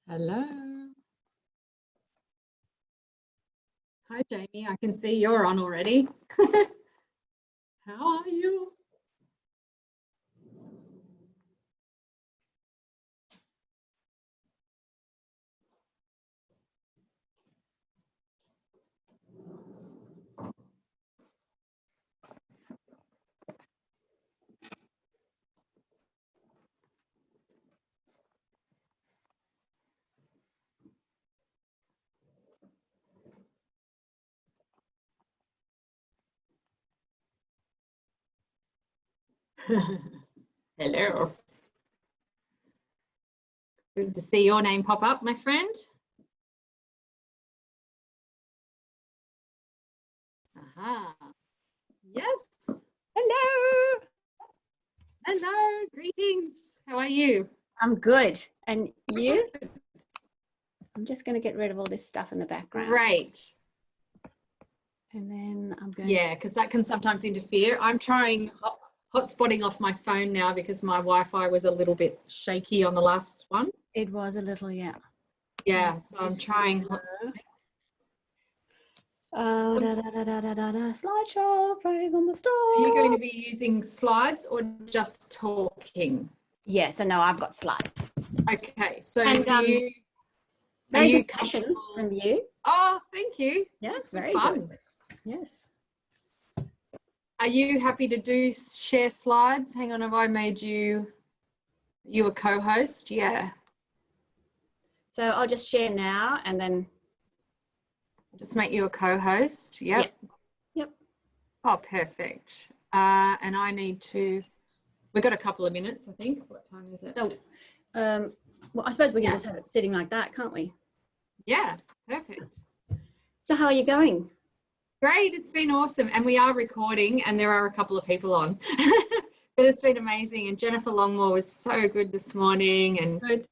Hello. Hi, Jamie. I can see you're on already. How are you? Hello. Good to see your name pop up, my friend. Aha. Yes. Hello. Hello. Greetings. How are you? I'm good. And you? I'm just going to get rid of all this stuff in the background. Great. And then I'm going. Yeah, because that can sometimes interfere. I'm trying hotspotting off my phone now because my Wi-Fi was a little bit shaky on the last one. It was a little, yeah. Yeah, so I'm trying hotspotting. Slideshow, playing on the store. Are you going to be using slides or just talking? Yeah, so no, I've got slides. Okay, so And, do you... Very good question from you. Oh, thank you. Yeah, it's very fun. good. Yes. Are you happy to share slides? Hang on, have I made you a co-host? Yeah. So I'll just share now and then... Just make you a co-host. Yep. Yep. Oh, perfect. And I need to... We've got a couple of minutes, I think. What time is it? So, well, I suppose we can just have it sitting like that, can't we? Yeah, perfect. So how are you going? Great, it's been awesome. And we are recording and there are a couple of people on. But it's been amazing. And Jennifer Longmore was so good this morning. And Good.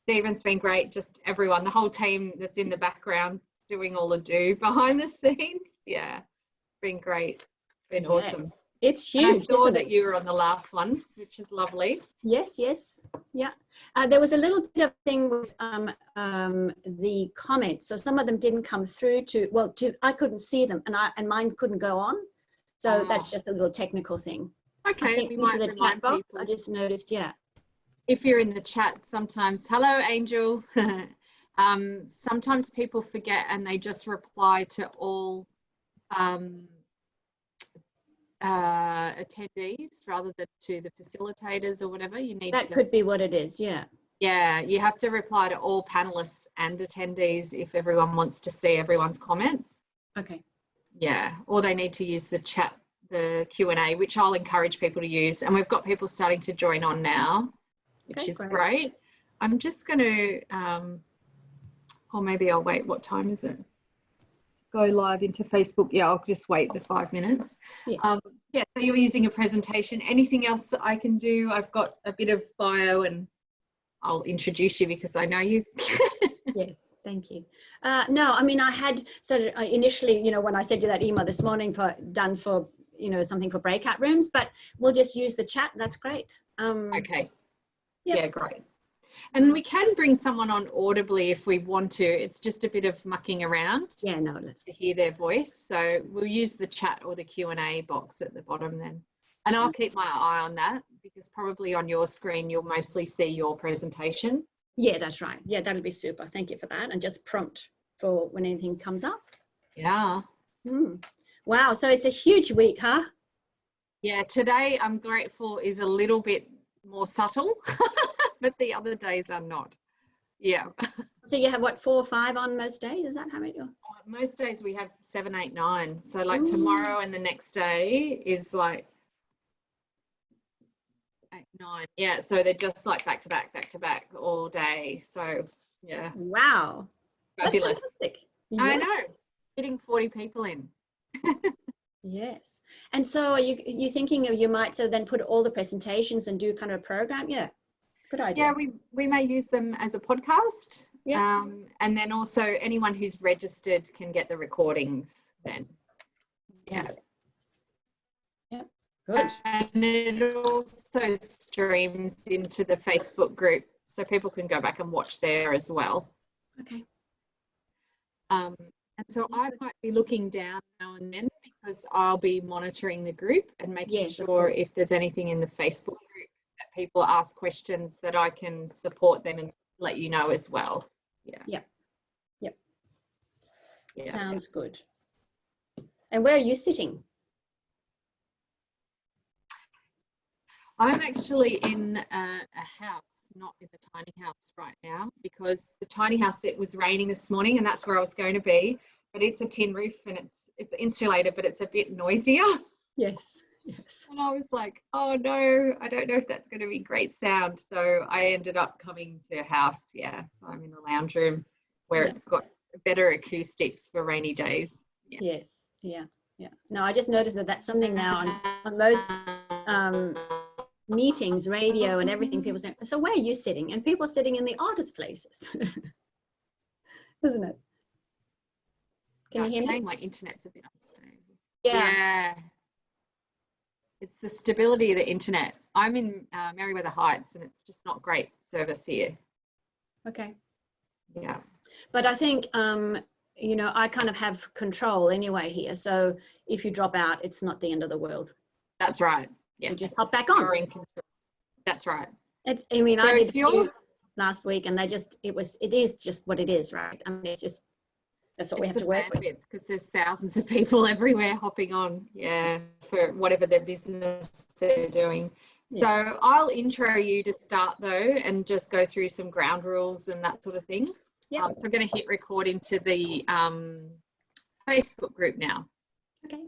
Stephen's been great. Just everyone, the whole team that's in the background doing all the do behind the scenes. Yeah, it's been great. It's been awesome. It's huge. And I saw that you were on the last one, which is lovely. Yes, yes. Yeah. There was a little bit of thing with the comments. So some of them didn't come through I couldn't see them and mine couldn't go on. So that's just a little technical thing. Okay, we might the remind chat box, people. I just noticed, yeah. If you're in the chat sometimes, hello, Angel. Sometimes people forget and they just reply to all attendees rather than to the facilitators or whatever. You need that could be what it is. Yeah. Yeah, you have to reply to all panelists and attendees if everyone wants to see everyone's comments. Okay. Yeah, or they need to use the chat, the Q&A, which I'll encourage people to use. And we've got people starting to join on now, which is great. I'm just going to, or maybe I'll wait. What time is it? Go live into Facebook. Yeah, I'll just wait the 5 minutes. Yeah. Yeah, so you're using a presentation. Anything else that I can do? I've got a bit of bio and I'll introduce you because I know you. Yes, thank you. No, I mean, I had, initially, you know, when I sent you that email this morning done for, you know, something for breakout rooms, but we'll just use the chat. That's great. Okay. Yep. Yeah, great. And we can bring someone on audibly if we want to. It's just a bit of mucking around. Yeah, no, let's to hear their voice. So we'll use the chat or the Q&A box at the bottom then. And I'll keep my eye on that because probably on your screen, you'll mostly see your presentation. Yeah, that's right. Yeah, that'll be super. Thank you for that. And just prompt for when anything comes up. Yeah. Wow. So it's a huge week, huh? Yeah, today I'm grateful is a little bit more subtle, but the other days are not. Yeah. So you have what, 4 or 5 on most days? Is that how many? Most days we have 7, 8, 9. So like tomorrow and the next day is like 8, 9. Yeah. So they're just like back to back all day. So yeah. Wow. Fabulous. That's fantastic. Yeah. I know. Fitting 40 people in. Yes. And so are you thinking you might then put all the presentations and do kind of a program? Yeah. Good idea. Yeah, we may use them as a podcast. Yeah. And then also anyone who's registered can get the recordings then. Yeah. Yeah. Good. And it also streams into the Facebook group, so people can go back and watch there as well. Okay. And so I might be looking down now and then, because I'll be monitoring the group and making sure if there's anything in the Facebook group that people ask questions, that I can support them and let you know as well. Yeah. Sounds good. And where are you sitting? I'm actually in a house, not in the tiny house right now, because the tiny house, it was raining this morning and that's where I was going to be, but it's a tin roof and it's insulated, but it's a bit noisier. Yes. And I was like, oh no, I don't know if that's going to be great sound. So I ended up coming to a house. Yeah. So I'm in the lounge room where it's got better acoustics for rainy days. Yes. Yeah. No, I just noticed that that's something now on most meetings, radio and everything, people say, so where are you sitting? And people are sitting in the oddest places. Isn't it? Can you hear me? My internet's a bit unstable. Yeah. It's the stability of the internet. I'm in Merriweather Heights and it's just not great service here. Okay. Yeah. But I think, you know, I kind of have control anyway here. So if you drop out, it's not the end of the world. That's right. Yeah. You just hop back on. You're in control. That's right. It's, I mean, so I did it last week and it is just what it is, right? I mean, it's just, that's what we have to work with. Because there's thousands of people everywhere hopping on, for whatever their business they're doing. Yeah. So I'll intro you to start though, and just go through some ground rules and that sort of thing. Yeah. So I'm going to hit record into the Facebook group now. Okay.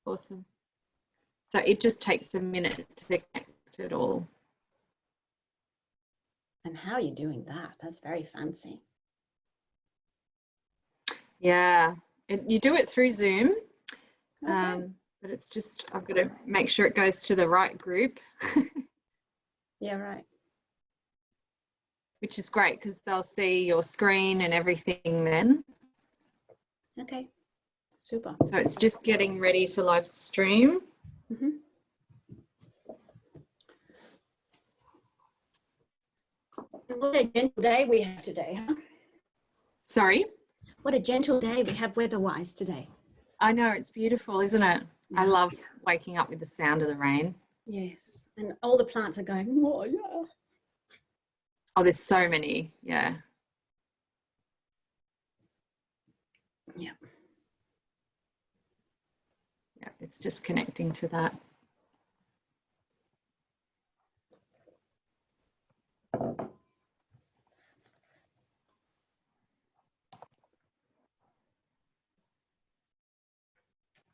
Awesome. So it just takes a minute to connect it all. And how are you doing that? That's very fancy. Yeah, you do it through Zoom, okay. But it's just, I've got to make sure it goes to the right group. Yeah, right. Which is great because they'll see your screen and everything then. Okay, super. So it's just getting ready to live stream. Mm-hmm. What a gentle day we have today, huh? Sorry? What a gentle day we have weather-wise today. I know, it's beautiful, isn't it? Yeah. I love waking up with the sound of the rain. Yes, and all the plants are going, oh, yeah. Oh, there's so many, yeah. Yeah. Yeah, it's just connecting to that.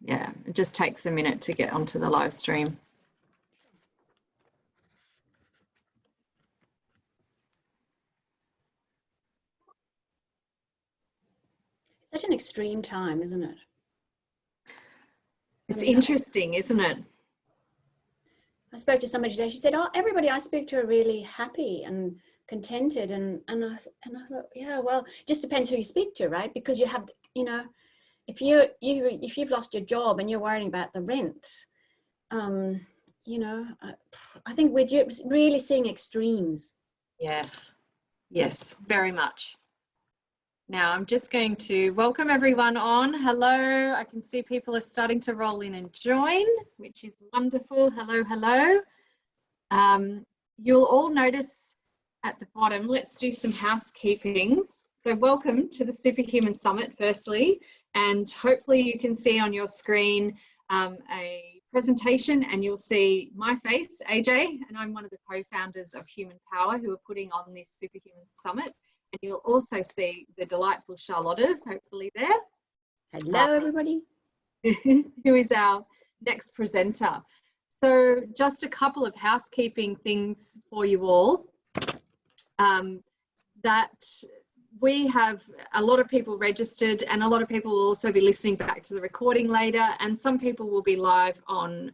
Yeah, it just takes a minute to get onto the live stream. Such an extreme time, isn't it? It's interesting, isn't it? I spoke to somebody today. She said, "Oh, everybody I speak to are really happy and contented." And I thought, yeah, well, just depends who you speak to, right? Because you have, you know, if you've lost your job and you're worrying about the rent, you know, I think we're just really seeing extremes. Yes, yes, very much. Now I'm just going to welcome everyone on. Hello, I can see people are starting to roll in and join, which is wonderful. Hello, hello. You'll all notice at the bottom, let's do some housekeeping. So welcome to the Superhuman Summit, firstly, and hopefully you can see on your screen a presentation and you'll see my face, AJ, and I'm one of the co-founders of Human Power who are putting on this Superhuman Summit. And you'll also see the delightful Charlotta, hopefully there. Hello, everybody. Who is our next presenter. So just a couple of housekeeping things for you all. That we have a lot of people registered and a lot of people will also be listening back to the recording later, and some people will be live on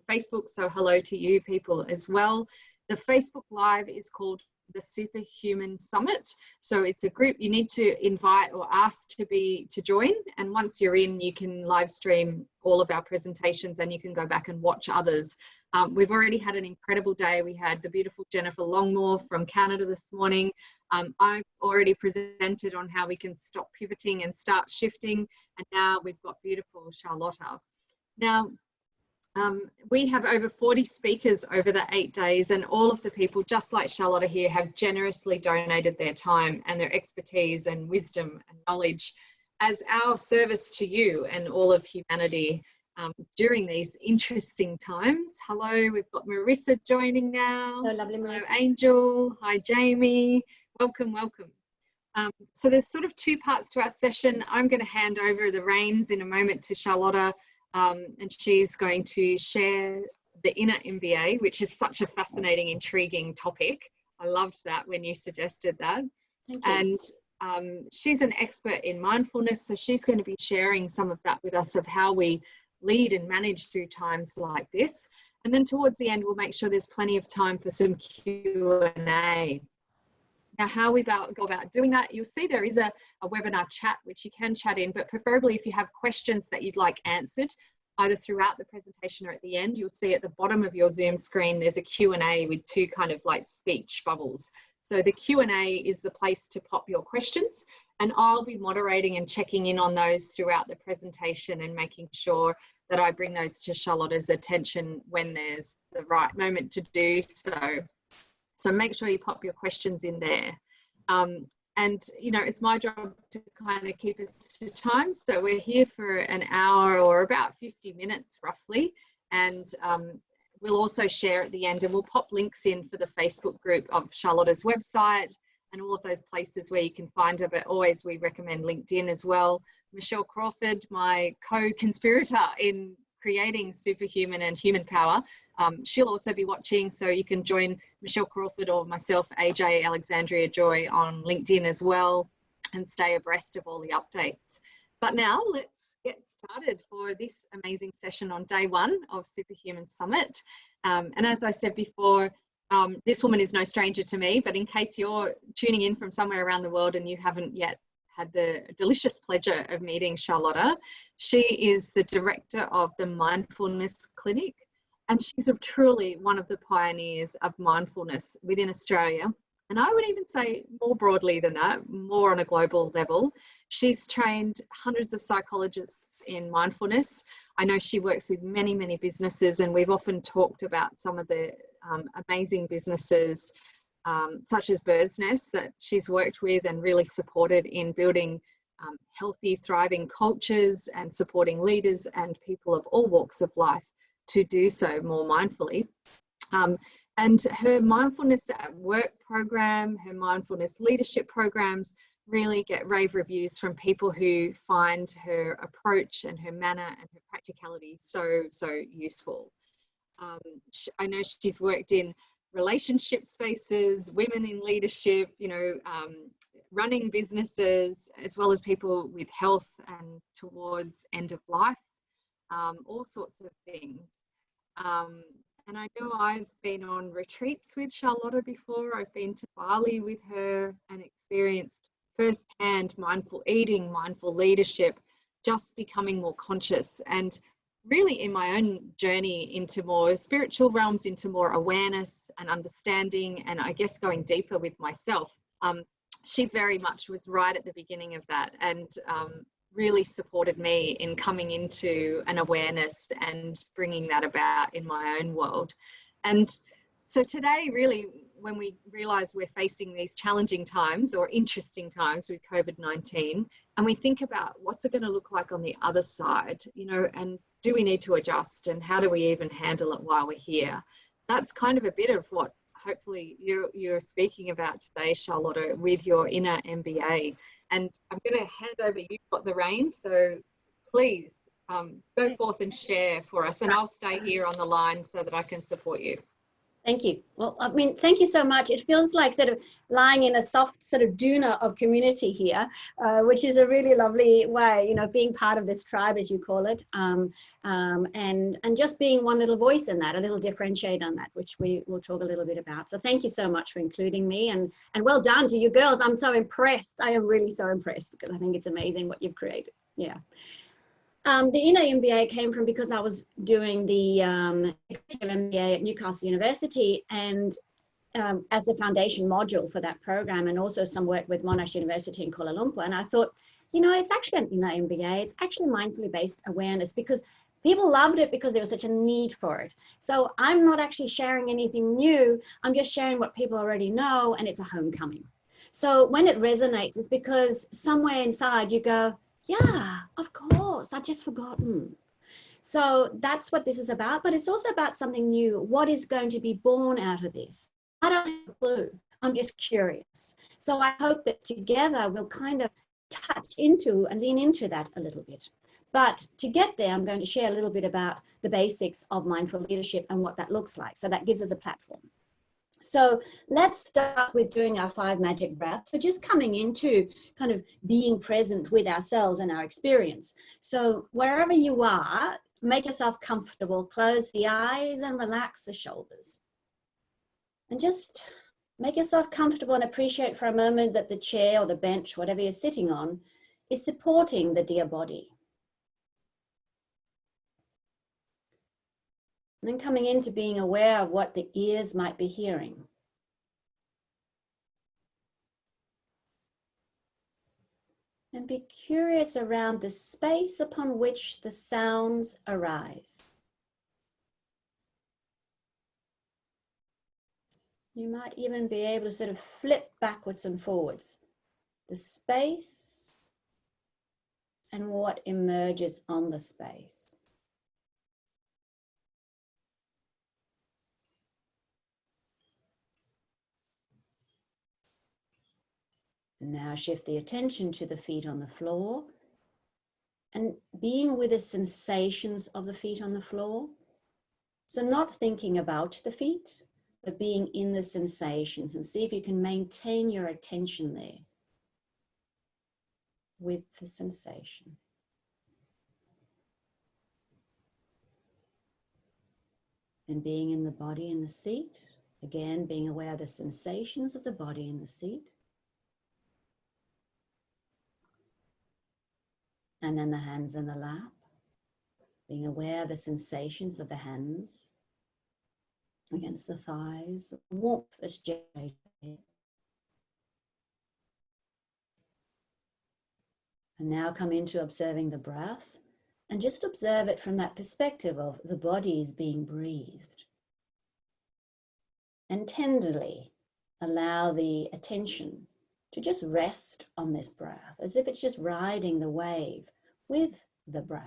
Facebook. So hello to you people as well. The Facebook Live is called the SuperHuman Summit. So it's a group you need to invite or ask to join. And once you're in, you can live stream all of our presentations and you can go back and watch others. We've already had an incredible day. We had the beautiful Jennifer Longmore from Canada this morning. I've already presented on how we can stop pivoting and start shifting. And now we've got beautiful Charlotta. Now, we have over 40 speakers over the 8 days, and all of the people, just like Charlotta here, have generously donated their time and their expertise and wisdom and knowledge as our service to you and all of humanity during these interesting times. Hello, we've got Marissa joining now. Hello, lovely Marissa. Hello, Angel. Hi, Jamie. Welcome, welcome. So there's sort of two parts to our session. I'm going to hand over the reins in a moment to Charlotta, and she's going to share the inner MBA, which is such a fascinating, intriguing topic. I loved that when you suggested that. And she's an expert in mindfulness, so she's going to be sharing some of that with us of how we lead and manage through times like this. And then towards the end, we'll make sure there's plenty of time for some Q&A. Now, how we go about doing that, you'll see there is a webinar chat, which you can chat in, but preferably if you have questions that you'd like answered, either throughout the presentation or at the end, you'll see at the bottom of your Zoom screen, there's a Q&A with two kind of like speech bubbles. So the Q&A is the place to pop your questions, and I'll be moderating and checking in on those throughout the presentation and making sure that I bring those to Charlotta's attention when there's the right moment to do so. So make sure you pop your questions in there. And, you know, it's my job to kind of keep us to time. So we're here for an hour or about 50 minutes roughly. And we'll also share at the end, and we'll pop links in for the Facebook group of Charlotta's website and all of those places where you can find her. But always we recommend LinkedIn as well. Michelle Crawford, my co-conspirator in creating SuperHuman and Human Power, she'll also be watching, so you can join Michelle Crawford or myself, AJ Alexandria Joy, on LinkedIn as well, and stay abreast of all the updates. But now let's get started for this amazing session on day one of SuperHuman Summit. And as I said before, this woman is no stranger to me, but in case you're tuning in from somewhere around the world and you haven't yet had the delicious pleasure of meeting Charlotta, she is the director of the Mindfulness Clinic, and she's truly one of the pioneers of mindfulness within Australia. And I would even say more broadly than that, more on a global level. She's trained hundreds of psychologists in mindfulness. I know she works with many, many businesses, and we've often talked about some of the amazing businesses such as Bird's Nest that she's worked with and really supported in building healthy, thriving cultures and supporting leaders and people of all walks of life to do so more mindfully. And her mindfulness at work program, her mindfulness leadership programs really get rave reviews from people who find her approach and her manner and her practicality so useful. I know she's worked in relationship spaces, women in leadership, you know, running businesses, as well as people with health and towards end of life, all sorts of things. And I know I've been on retreats with Charlotta before. I've been to Bali with her and experienced firsthand mindful eating, mindful leadership, just becoming more conscious, and really in my own journey into more spiritual realms, into more awareness and understanding, and I guess going deeper with myself. She very much was right at the beginning of that, and really supported me in coming into an awareness and bringing that about in my own world. And so today, really, when we realize we're facing these challenging times or interesting times with COVID-19, and we think about what's it going to look like on the other side, you know, and do we need to adjust, and how do we even handle it while we're here? That's kind of a bit of what hopefully you're speaking about today, Charlotta, with your inner MBA. And I'm going to hand over, you've got the reins, so please go forth and share for us, and I'll stay here on the line so that I can support you. Thank you. Well, I mean, thank you so much. It feels like sort of lying in a soft sort of duna of community here, which is a really lovely way, you know, being part of this tribe, as you call it, and just being one little voice in that, a little differentiate on that, which we will talk a little bit about. So thank you so much for including me, and well done to you girls. I'm so impressed. I am really so impressed, because I think it's amazing what you've created. Yeah. The inner MBA came from because I was doing the MBA at Newcastle University, and as the foundation module for that program, and also some work with Monash University in Kuala Lumpur. And I thought, you know, it's actually an inner MBA. It's actually mindfully based awareness, because people loved it because there was such a need for it. So I'm not actually sharing anything new. I'm just sharing what people already know, and it's a homecoming. So when it resonates, it's because somewhere inside you go, yeah, of course, I'd just forgotten. So that's what this is about, but it's also about something new. What is going to be born out of this? I don't have a clue. I'm just curious. So I hope that together we'll kind of touch into and lean into that a little bit. But to get there, I'm going to share a little bit about the basics of mindful leadership and what that looks like. So that gives us a platform. So let's start with doing our 5 magic breaths. So just coming into kind of being present with ourselves and our experience. So wherever you are, make yourself comfortable, close the eyes and relax the shoulders. And just make yourself comfortable and appreciate for a moment that the chair or the bench, whatever you're sitting on, is supporting the dear body. And then coming into being aware of what the ears might be hearing. And be curious around the space upon which the sounds arise. You might even be able to sort of flip backwards and forwards. The space and what emerges on the space. Now shift the attention to the feet on the floor and being with the sensations of the feet on the floor. So not thinking about the feet, but being in the sensations, and see if you can maintain your attention there with the sensation. And being in the body in the seat, again being aware of the sensations of the body in the seat. And then the hands in the lap, being aware of the sensations of the hands against the thighs, warmth is generated. And now come into observing the breath, and just observe it from that perspective of the body is being breathed. And tenderly allow the attention to just rest on this breath, as if it's just riding the wave with the breath.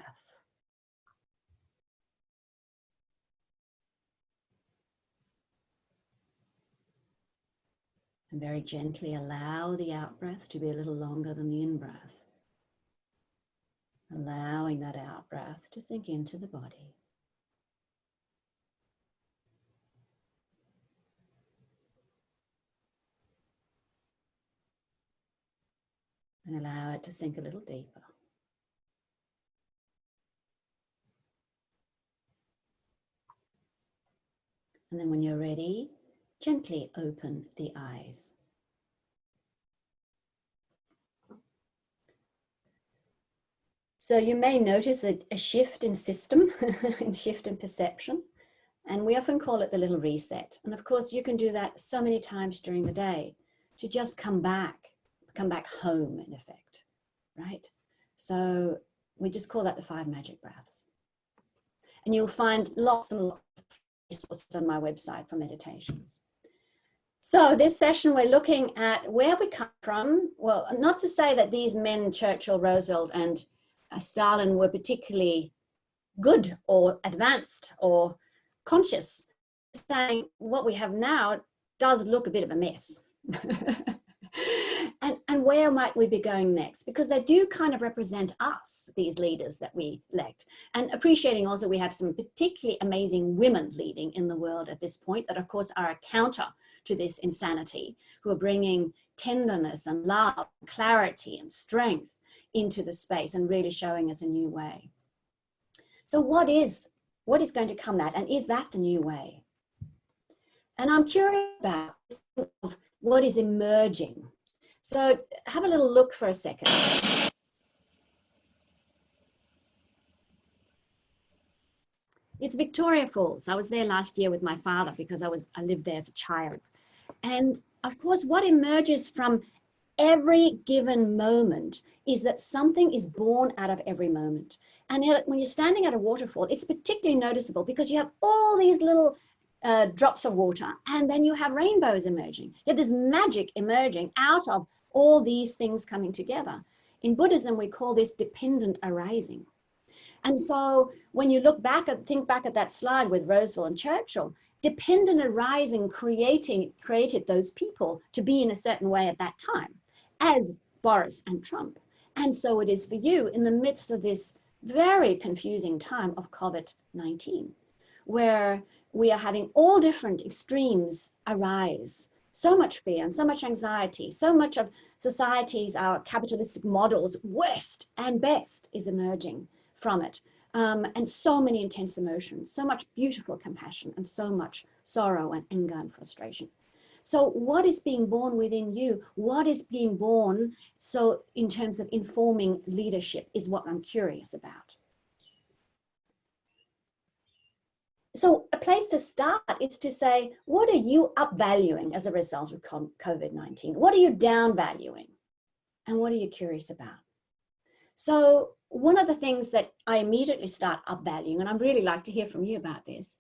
And very gently allow the out-breath to be a little longer than the in-breath. Allowing that out-breath to sink into the body. And allow it to sink a little deeper. And then when you're ready, gently open the eyes. So you may notice a shift in system, a shift in perception, and we often call it the little reset. And of course, you can do that so many times during the day to just come back home in effect, right? So we just call that the 5 magic breaths. And you'll find lots and lots of resources on my website for meditations. So this session, we're looking at where we come from. Well, not to say that these men, Churchill, Roosevelt, and Stalin were particularly good or advanced or conscious. Saying what we have now does look a bit of a mess. and and where might we be going next? Because they do kind of represent us, these leaders that we elect. And appreciating also we have some particularly amazing women leading in the world at this point that of course are a counter to this insanity, who are bringing tenderness and love, clarity and strength into the space and really showing us a new way. So what is going to come that, and is that the new way? And I'm curious about what is emerging. So have a little look for a second. It's Victoria Falls. I was there last year with my father because I lived there as a child. And of course, what emerges from every given moment is that something is born out of every moment. And when you're standing at a waterfall, it's particularly noticeable because you have all these little drops of water, and then you have rainbows emerging. You have this magic emerging out of all these things coming together. In Buddhism, we call this dependent arising. And so when you think back at that slide with Roosevelt and Churchill, dependent arising created those people to be in a certain way at that time, as Boris and Trump. And so it is for you in the midst of this very confusing time of COVID-19, where we are having all different extremes arise. So much fear and so much anxiety, so much of society's, our capitalistic models, worst and best, is emerging from it. And so many intense emotions, so much beautiful compassion, and so much sorrow and anger and frustration. So what is being born within you? What is being born, so in terms of informing leadership, is what I'm curious about. So a place to start is to say, what are you upvaluing as a result of COVID-19? What are you downvaluing? And what are you curious about? So one of the things that I immediately start upvaluing, and I'd really like to hear from you about this,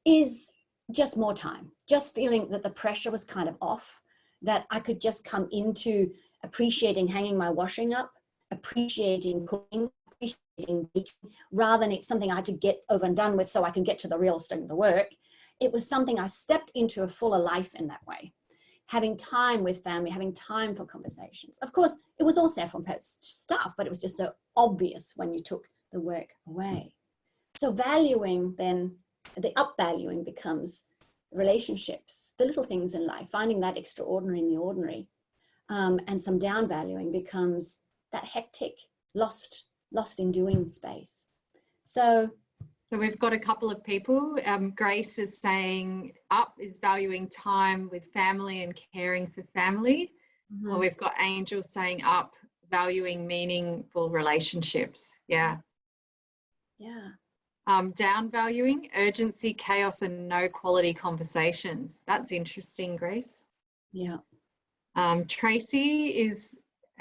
is just more time. Just feeling that the pressure was kind of off, that I could just come into appreciating hanging my washing up, appreciating cooking, appreciating baking, rather than it's something I had to get over and done with so I can get to the real estate of the work. It was something I stepped into a fuller life in that way. Having time with family, having time for conversations. Of course, it was all self-imposed stuff, but it was just so obvious when you took the work away. So valuing then, the upvaluing becomes relationships, the little things in life, finding that extraordinary in the ordinary. And some downvaluing becomes that hectic, lost in doing space. So we've got a couple of people. Grace is saying up is valuing time with family and caring for family. Mm-hmm. Well, we've got Angel saying up, valuing meaningful relationships. Yeah. Yeah. Down valuing urgency, chaos, and no quality conversations. That's interesting, Grace. Yeah. Tracy is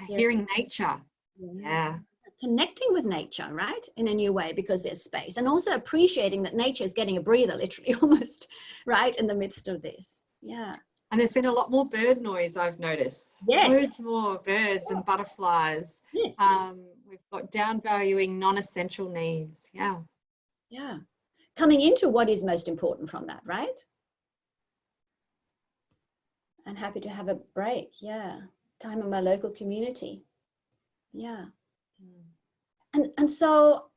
hearing nature. Yeah. Connecting with nature, right, in a new way, because there's space, and also appreciating that nature is getting a breather, literally, almost, right, in the midst of this. Yeah. And there's been a lot more bird noise, I've noticed. Yes. Loads more birds and butterflies. Yes. We've got downvaluing non-essential needs. Yeah. Yeah. Coming into what is most important from that, right? And happy to have a break. Yeah. Time in my local community. Yeah. And so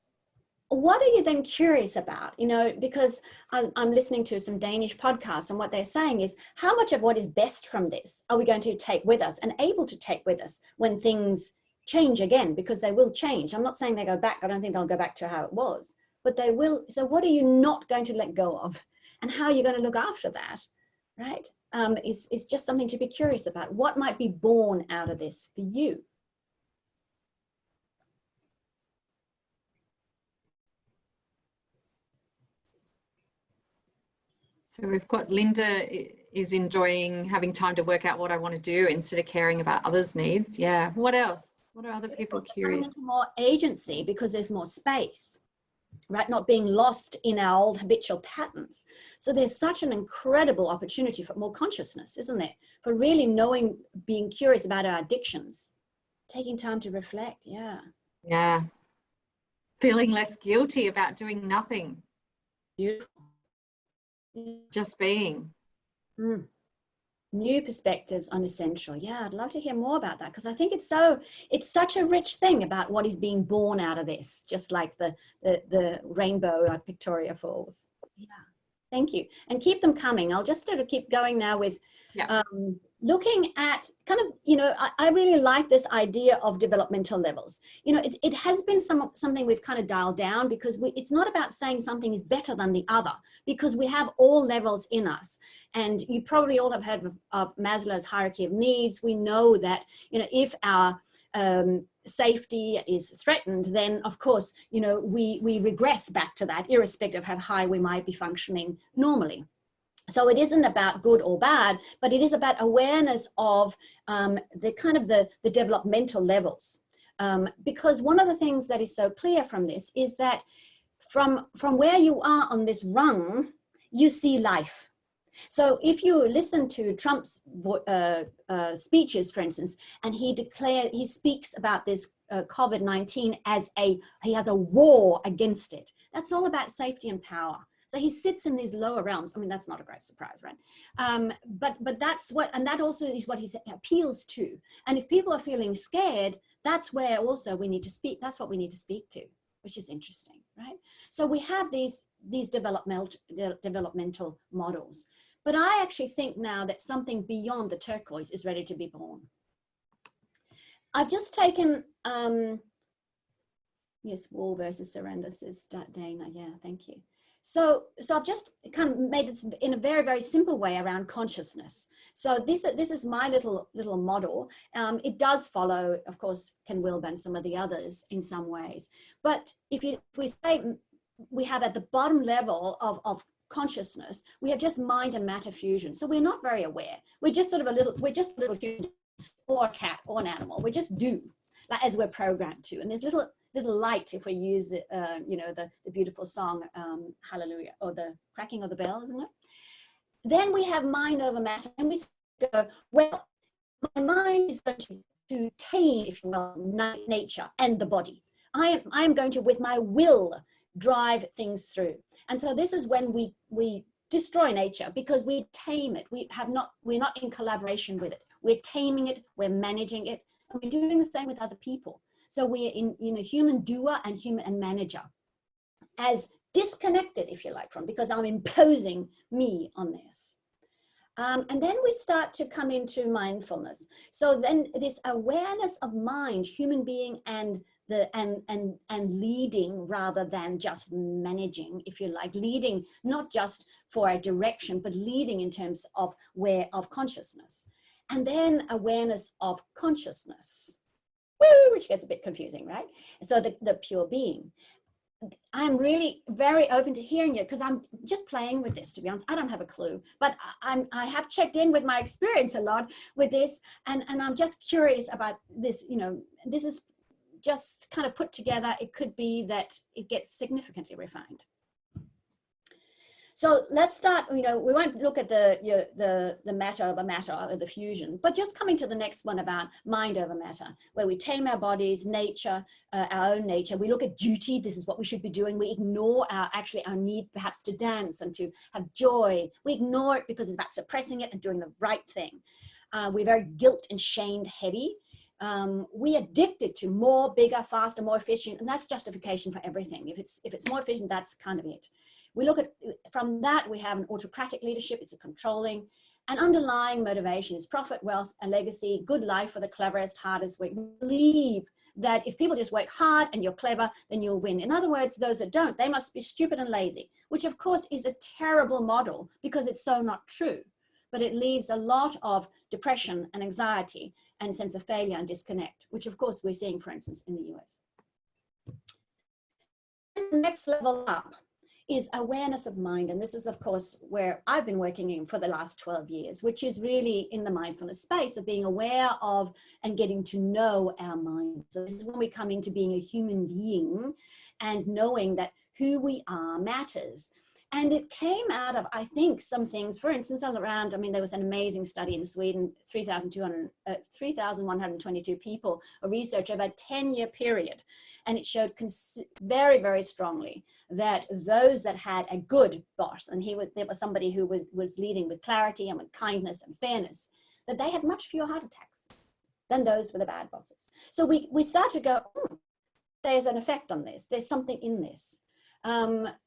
what are you then curious about? You know, because I'm listening to some Danish podcasts, and what they're saying is, how much of what is best from this are we going to take with us and able to take with us when things change again? Because they will change. I'm not saying they go back. I don't think they'll go back to how it was, but they will. So what are you not going to let go of, and how are you going to look after that, right? Is just something to be curious about. What might be born out of this for you? So we've got Linda is enjoying having time to work out what I want to do instead of caring about others' needs. Yeah. What else? What are other people curious? Into more agency because there's more space, right? Not being lost in our old habitual patterns. So there's such an incredible opportunity for more consciousness, isn't there? For really knowing, being curious about our addictions, taking time to reflect. Yeah. Yeah. Feeling less guilty about doing nothing. Beautiful. Just being. Mm. New perspectives on essential. Yeah, I'd love to hear more about that, because I think it's such a rich thing about what is being born out of this, just like the rainbow at Victoria Falls. Yeah, thank you. And keep them coming. I'll just sort of keep going now with looking at kind of, you know, I really like this idea of developmental levels. You know, it has been something we've kind of dialed down, because it's not about saying something is better than the other, because we have all levels in us. And you probably all have heard of Maslow's hierarchy of needs. We know that, you know, if our safety is threatened, then of course, you know, we regress back to that, irrespective of how high we might be functioning normally. So it isn't about good or bad, but it is about awareness of the kind of the developmental levels. Because one of the things that is so clear from this is that from where you are on this rung, you see life. So if you listen to Trump's speeches, for instance, and he speaks about this COVID-19 as he has a war against it. That's all about safety and power. So he sits in these lower realms. I mean, that's not a great surprise, right? But that's what, and that also is what he appeals to. And if people are feeling scared, that's where also we need to speak. That's what we need to speak to, which is interesting, right? So we have these developmental models. But I actually think now that something beyond the turquoise is ready to be born. I've just taken, yes, war versus surrender, says Dana. Yeah, thank you. So I've just kind of made it in a very, very simple way around consciousness. So this is my little model. It does follow, of course, Ken Wilber and some of the others in some ways. But if we say we have at the bottom level of consciousness, we have just mind and matter fusion. So we're not very aware. We're just sort of we're just a little human or a cat or an animal. We just do, like, as we're programmed to. And there's little light, if we use you know, the beautiful song Hallelujah, or the cracking of the bell, isn't it? Then we have mind over matter, and we go, well, my mind is going to tame, if you will, nature and the body. I am going to, with my will, drive things through. And so this is when we destroy nature, because we tame it. We're not in collaboration with it. We're taming it, we're managing it, and we're doing the same with other people. So we're in a human doer and human manager, as disconnected, if you like, from, because I'm imposing me on this. And then we start to come into mindfulness. So then this awareness of mind, human being, and leading rather than just managing, if you like, leading not just for a direction, but leading in terms of consciousness. And then awareness of consciousness, which gets a bit confusing, right? So the pure being. I'm really very open to hearing you, because I'm just playing with this, to be honest. I don't have a clue, but I have checked in with my experience a lot with this, and I'm just curious about this. You know, this is just kind of put together. It could be that it gets significantly refined. So let's start, you know, we won't look at the matter over matter, or the fusion, but just coming to the next one about mind over matter, where we tame our bodies, nature, our own nature. We look at duty. This is what we should be doing. We ignore our need perhaps to dance and to have joy. We ignore it because it's about suppressing it and doing the right thing. We're very guilt and shamed heavy. We addicted to more, bigger, faster, more efficient, and that's justification for everything. If it's more efficient, that's kind of it. We look at, from that, we have an autocratic leadership. It's a controlling, and underlying motivation is profit, wealth, a legacy, good life for the cleverest, hardest work. We believe that if people just work hard and you're clever, then you'll win. In other words, those that don't, they must be stupid and lazy, which of course is a terrible model, because it's so not true. But it leaves a lot of depression and anxiety and sense of failure and disconnect, which of course we're seeing, for instance, in the US. And the next level up is awareness of mind. And this is, of course, where I've been working in for the last 12 years, which is really in the mindfulness space of being aware of and getting to know our mind. So this is when we come into being a human being and knowing that who we are matters. And it came out of, I think, some things, for instance, around, I mean, there was an amazing study in Sweden, 3,122 people, a research over a 10-year period. And it showed very, very strongly that those that had a good boss, and there was somebody who was leading with clarity and with kindness and fairness, that they had much fewer heart attacks than those with the bad bosses. So we started to go, there's an effect on this. There's something in this.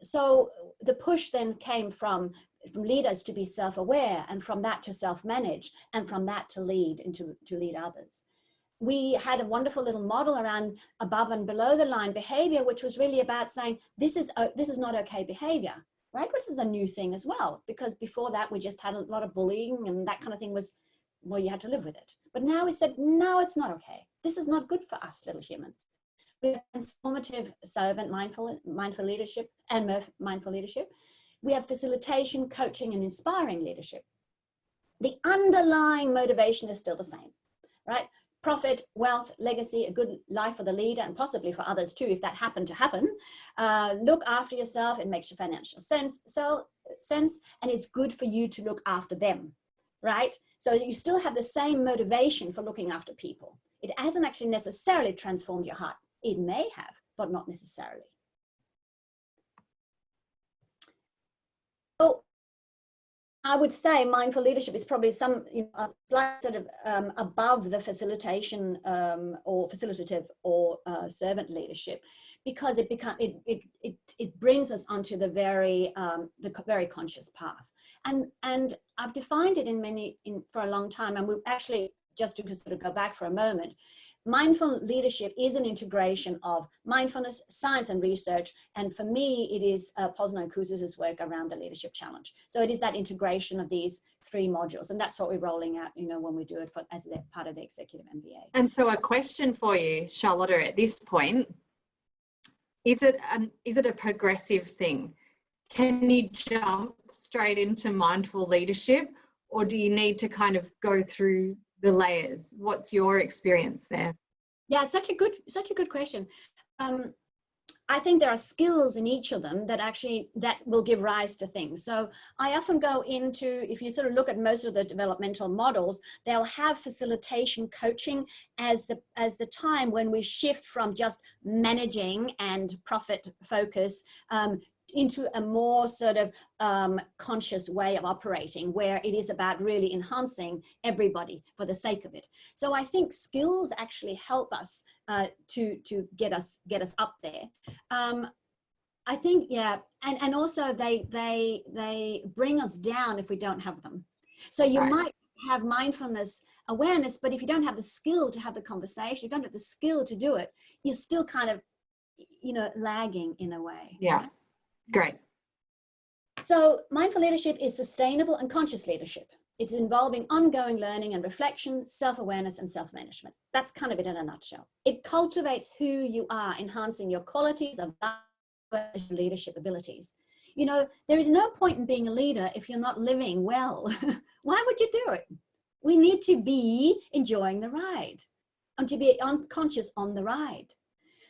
So the push then came from leaders to be self-aware, and from that to self-manage, and from that to lead and to lead others. We had a wonderful little model around above and below the line behavior, which was really about saying, this is not okay behavior, right? This is a new thing as well, because before that we just had a lot of bullying, and that kind of thing was, well, you had to live with it. But now we said, no, it's not okay. This is not good for us little humans. We have transformative servant mindful leadership and mindful leadership. We have facilitation, coaching, and inspiring leadership. The underlying motivation is still the same, right? Profit, wealth, legacy, a good life for the leader, and possibly for others too, if that happened to happen. Look after yourself. It makes your financial sense, and it's good for you to look after them, right? So you still have the same motivation for looking after people. It hasn't actually necessarily transformed your heart. It may have, but not necessarily. So I would say mindful leadership is probably some, a slight sort of above the facilitation or facilitative or servant leadership, because it brings us onto the very conscious path. And I've defined it for a long time, and we actually, just to sort of go back for a moment, mindful leadership is an integration of mindfulness, science, and research. And for me, it is Posner and Kouzes' work around the leadership challenge. So it is that integration of these 3 modules. And that's what we're rolling out, when we do it as part of the executive MBA. And so a question for you, Charlotte, at this point, is it a progressive thing? Can you jump straight into mindful leadership, or do you need to kind of go through the layers? What's your experience there? Yeah, such a good question. I think there are skills in each of them that will give rise to things. So I often go into, if you sort of look at most of the developmental models, they'll have facilitation coaching as the time when we shift from just managing and profit focus into a more sort of conscious way of operating, where it is about really enhancing everybody for the sake of it. So I think skills actually help us to get us up there. I think, yeah, and also they bring us down if we don't have them. So you might have mindfulness awareness, but if you don't have the skill to have the conversation, you don't have the skill to do it, you're still kind of, lagging in a way. Yeah. Right? Great. So mindful leadership is sustainable and conscious leadership. It's involving ongoing learning and reflection, self-awareness, and self-management. That's kind of it in a nutshell. It cultivates who you are, enhancing your qualities of leadership abilities. There is no point in being a leader if you're not living well. Why would you do it? We need to be enjoying the ride and to be unconscious on the ride.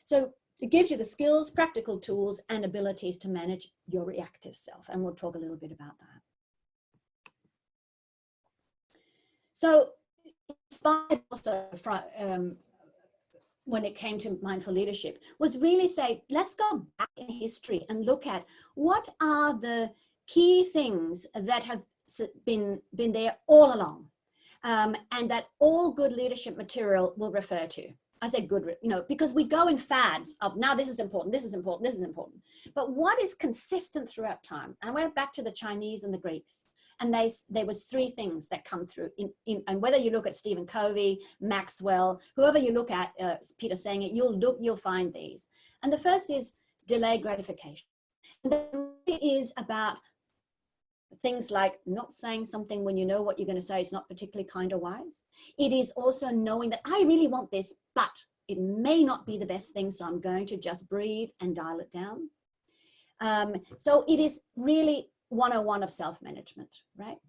So it gives you the skills, practical tools, and abilities to manage your reactive self. And we'll talk a little bit about that. So inspired also when it came to mindful leadership was really say, let's go back in history and look at what are the key things that have been there all along, and that all good leadership material will refer to. I say good, because we go in fads of now this is important, this is important, this is important. But what is consistent throughout time? And I went back to the Chinese and the Greeks, and there was 3 things that come through. And whether you look at Stephen Covey, Maxwell, whoever you look at, Peter saying it, you'll find these. And the first is delayed gratification. And that really is about things like not saying something when you know what you're going to say is not particularly kind or wise. It is also knowing that I really want this, but it may not be the best thing, so I'm going to just breathe and dial it down. So it is really 101 of self-management, right?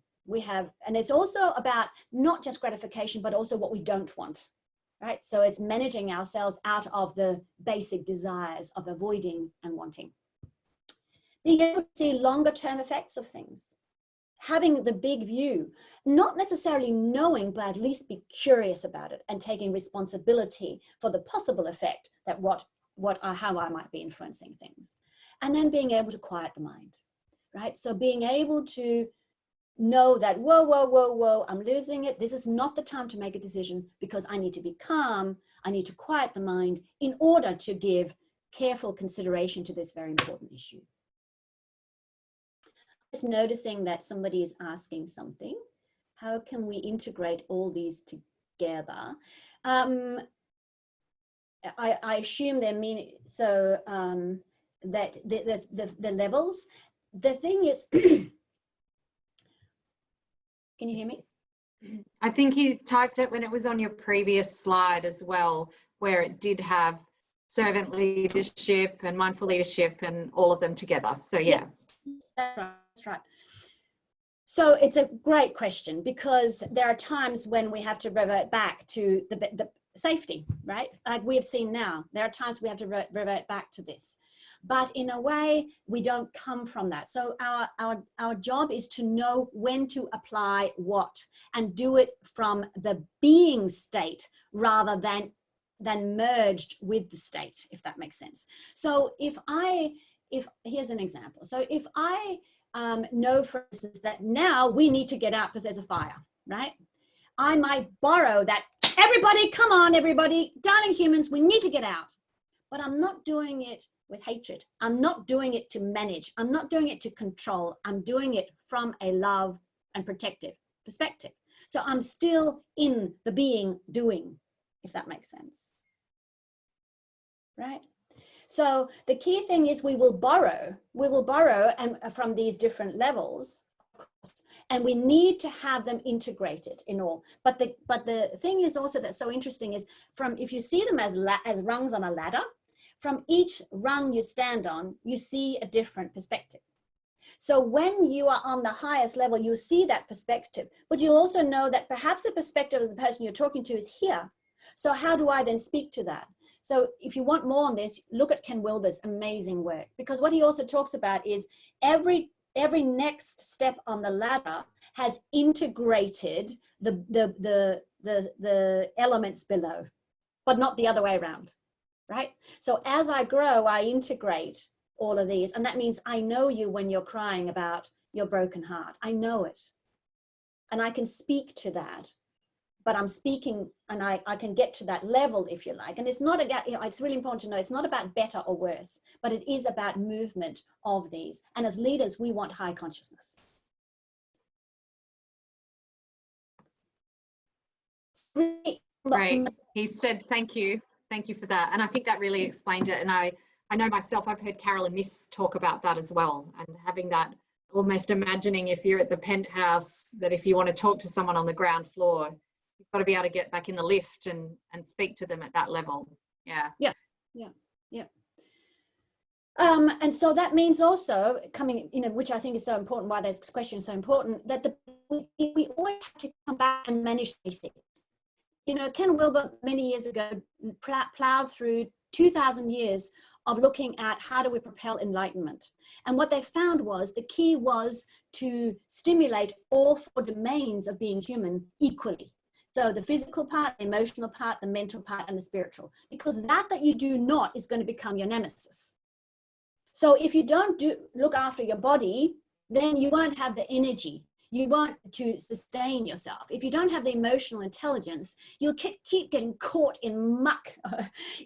And it's also about not just gratification, but also what we don't want, right? So it's managing ourselves out of the basic desires of avoiding and wanting. being able to see longer term effects of things, having the big view, not necessarily knowing, but at least be curious about it and taking responsibility for the possible effect that how I might be influencing things. And then being able to quiet the mind, right? So being able to know that, whoa, whoa, whoa, whoa, I'm losing it. This is not the time to make a decision because I need to be calm. I need to quiet the mind in order to give careful consideration to this very important issue. Just noticing that somebody is asking something. How can we integrate all these together? I assume they're meaning, so that the levels, the thing is, can you hear me? I think you typed it when it was on your previous slide as well, where it did have servant leadership and mindful leadership and all of them together. So yeah. Yes, that's right. So it's a great question, because there are times when we have to revert back to the safety, right? Like we have seen now, there are times we have to revert back to this. But in a way, we don't come from that. So our job is to know when to apply what and do it from the being state rather than merged with the state, if that makes sense. So if here's an example. So if I know, for instance, that now we need to get out because there's a fire, right? I might borrow that, everybody, come on, everybody, darling humans, we need to get out. But I'm not doing it with hatred. I'm not doing it to manage. I'm not doing it to control. I'm doing it from a love and protective perspective. So I'm still in the being doing, if that makes sense, right? So the key thing is we will borrow and from these different levels, of course, and we need to have them integrated in all. But the thing is also that's so interesting is if you see them as rungs on a ladder, from each rung you stand on, you see a different perspective. So when you are on the highest level, you see that perspective, but you also know that perhaps the perspective of the person you're talking to is here. So how do I then speak to that? So if you want more on this, look at Ken Wilber's amazing work, because what he also talks about is every next step on the ladder has integrated the elements below, but not the other way around, right? So as I grow, I integrate all of these, and that means I know you when you're crying about your broken heart. I know it, and I can speak to that. But I'm speaking, and I can get to that level, if you like. And it's not about, it's really important to know, it's not about better or worse, but it is about movement of these. And as leaders, we want high consciousness. Right. He said, thank you. Thank you for that. And I think that really explained it. And I know myself, I've heard Carol and Miss talk about that as well. And having that, almost imagining if you're at the penthouse, that if you want to talk to someone on the ground floor, you've got to be able to get back in the lift and speak to them at that level. Yeah. And so that means also coming, which I think is so important, why this question is so important, that we always have to come back and manage these things. Ken Wilber many years ago plowed through 2,000 years of looking at how do we propel enlightenment. And what they found was the key was to stimulate all 4 domains of being human equally. So the physical part, the emotional part, the mental part, and the spiritual, because that you do not is going to become your nemesis. So if you don't look after your body, then you won't have the energy. You want to sustain yourself. If you don't have the emotional intelligence, you'll keep getting caught in muck.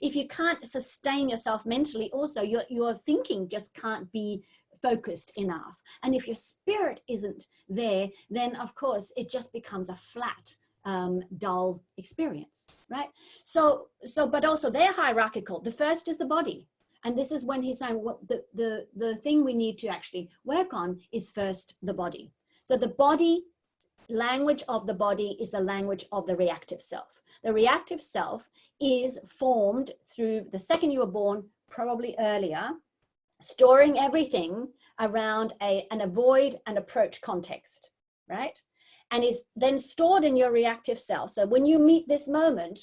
If you can't sustain yourself mentally, also your thinking just can't be focused enough. And if your spirit isn't there, then of course it just becomes a flat, dull experience, right? So, but also they're hierarchical. The first is the body. And this is when he's saying, well, the thing we need to actually work on is first the body. So the body, language of the body is the language of the reactive self. The reactive self is formed through the second you were born, probably earlier, storing everything around an avoid and approach context, right? And is then stored in your reactive self. So when you meet this moment,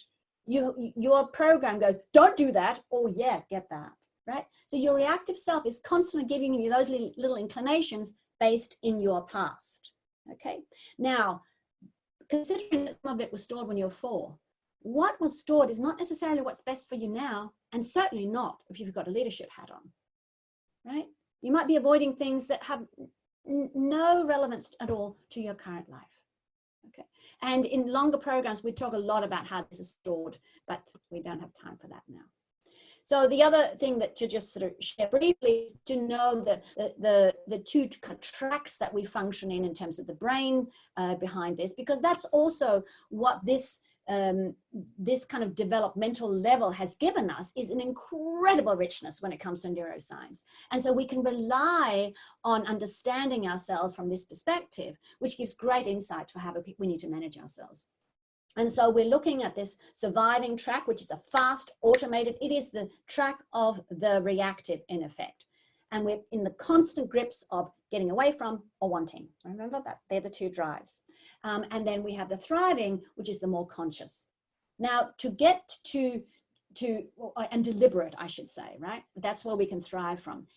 your program goes, don't do that. Oh yeah, get that. right? So your reactive self is constantly giving you those little inclinations based in your past, okay? Now, considering that some of it was stored when you were 4, what was stored is not necessarily what's best for you now, and certainly not if you've got a leadership hat on, right? You might be avoiding things that have no relevance at all to your current life. Okay. And in longer programs, we talk a lot about how this is stored, but we don't have time for that now. So the other thing that to just sort of share briefly is to know the two tracks that we function in terms of the brain behind this, because that's also what this kind of developmental level has given us, is an incredible richness when it comes to neuroscience. And so we can rely on understanding ourselves from this perspective, which gives great insight for how we need to manage ourselves. And so we're looking at this surviving track, which is a fast, automated, it is the track of the reactive in effect. And we're in the constant grips of getting away from or wanting. Remember that they're the two drives. And then we have the thriving, which is the more conscious. Now, to get to and deliberate, I should say, right? That's where we can thrive from.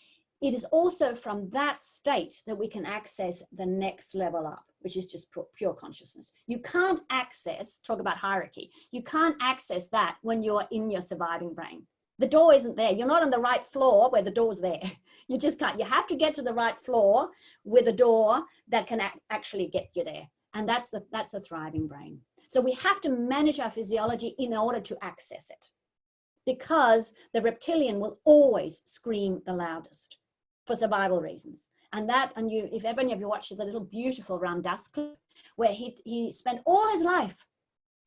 It is also from that state that we can access the next level up, which is just pure consciousness. You can't access, talk about hierarchy, you can't access that when you're in your surviving brain. The door isn't there. You're not on the right floor where the door's there. You just can't. You have to get to the right floor with a door that can actually get you there. And that's the thriving brain. So we have to manage our physiology in order to access it, because the reptilian will always scream the loudest for survival reasons. And if ever any of you watched the little beautiful Ram Dass clip, where he spent all his life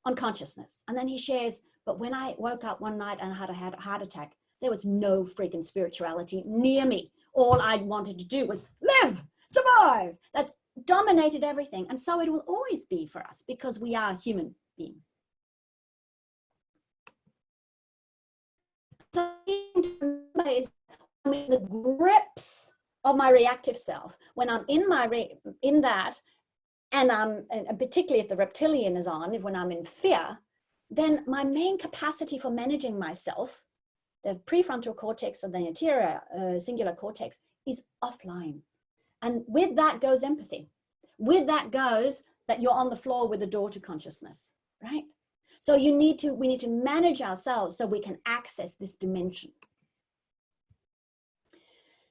on consciousness. And then he shares, but when I woke up one night and I had a heart attack, there was no freaking spirituality near me. All I wanted to do was live, survive. That's dominated everything. And so it will always be for us, because we are human beings. So I'm in the grips of my reactive self. When I'm in that, and particularly if the reptilian is on, when I'm in fear, then my main capacity for managing myself, the prefrontal cortex and the anterior cingulate cortex, is offline. And with that goes empathy. With that goes that you're on the floor with the door to consciousness, right? So we need to manage ourselves so we can access this dimension.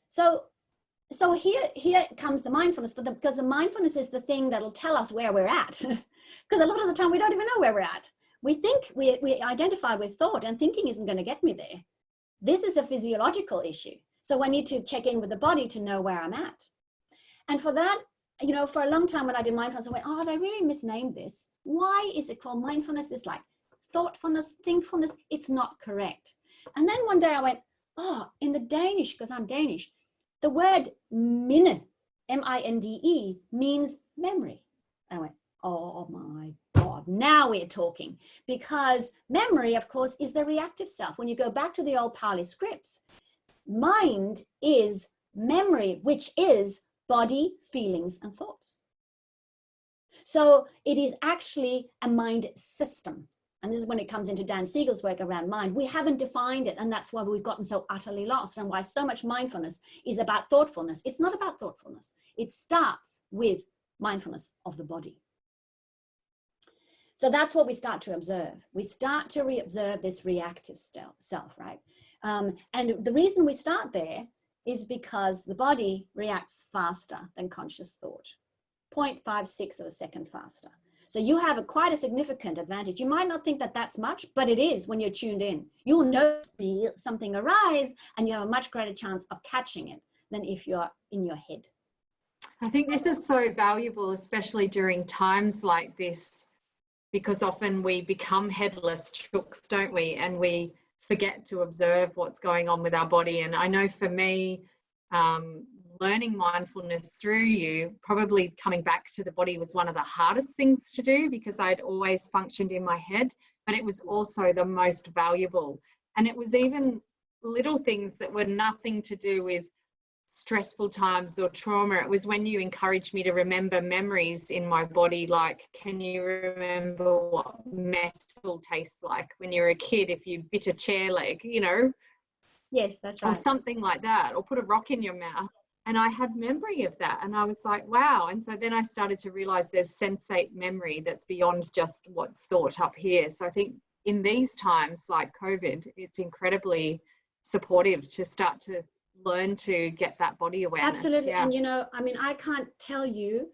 So here comes the mindfulness, because the mindfulness is the thing that'll tell us where we're at. Because a lot of the time we don't even know where we're at. We think we identify with thought, and thinking isn't going to get me there. This is a physiological issue. So I need to check in with the body to know where I'm at. And for that, for a long time when I did mindfulness, I went, oh, they really misnamed this. Why is it called mindfulness? It's like thoughtfulness, thinkfulness. It's not correct. And then one day I went, oh, in the Danish, because I'm Danish, the word minde, M-I-N-D-E, means memory. I went, oh my God, now we're talking. Because memory, of course, is the reactive self. When you go back to the old Pali scripts, mind is memory, which is body, feelings, and thoughts. So it is actually a mind system. And this is when it comes into Dan Siegel's work around mind. We haven't defined it, and that's why we've gotten so utterly lost, and why so much mindfulness is about thoughtfulness. It's not about thoughtfulness. It starts with mindfulness of the body. So that's what we start to observe. We start to re-observe this reactive self, right? And the reason we start there is because the body reacts faster than conscious thought, 0.56 of a second faster. So you have quite a significant advantage. You might not think that that's much, but it is when you're tuned in. You'll notice something arise, and you have a much greater chance of catching it than if you're in your head. I think this is so valuable, especially during times like this, because often we become headless chooks, don't we? And we forget to observe what's going on with our body. And I know for me, learning mindfulness through you, probably coming back to the body was one of the hardest things to do, because I'd always functioned in my head, but it was also the most valuable. And it was even little things that were nothing to do with stressful times or trauma. It was when you encouraged me to remember memories in my body, like, can you remember what metal tastes like when you're a kid if you bit a chair leg, Yes, that's right. Or something like that, or put a rock in your mouth. And I had memory of that. And I was like, wow. And so then I started to realize there's sensate memory that's beyond just what's thought up here. So I think in these times like COVID, it's incredibly supportive to start to learn to get that body awareness. Absolutely. Yeah. And, you know, I mean, I can't tell you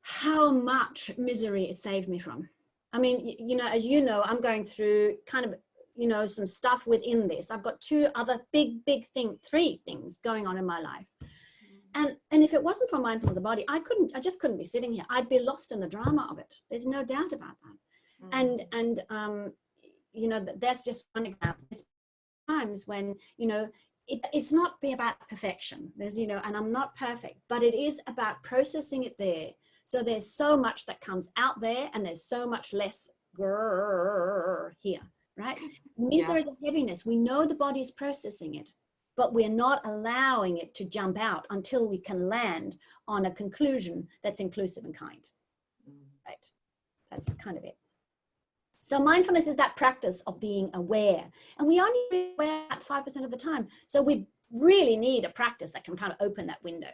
how much misery it saved me from. I mean, you know, as you know, I'm going through kind of, you know, some stuff within this. I've got three things going on in my life. And if it wasn't for Mindful of the Body, I just couldn't be sitting here. I'd be lost in the drama of it. There's no doubt about that. And you know, that's just one example. There's times when, you know, it's not about perfection. There's, you know, and I'm not perfect, but it is about processing it there. So there's so much that comes out there, and there's so much less here, right? It means there is a heaviness. We know the body's processing it, but we're not allowing it to jump out until we can land on a conclusion that's inclusive and kind, right? That's kind of it. So mindfulness is that practice of being aware, and we only aware at 5% of the time. So we really need a practice that can kind of open that window.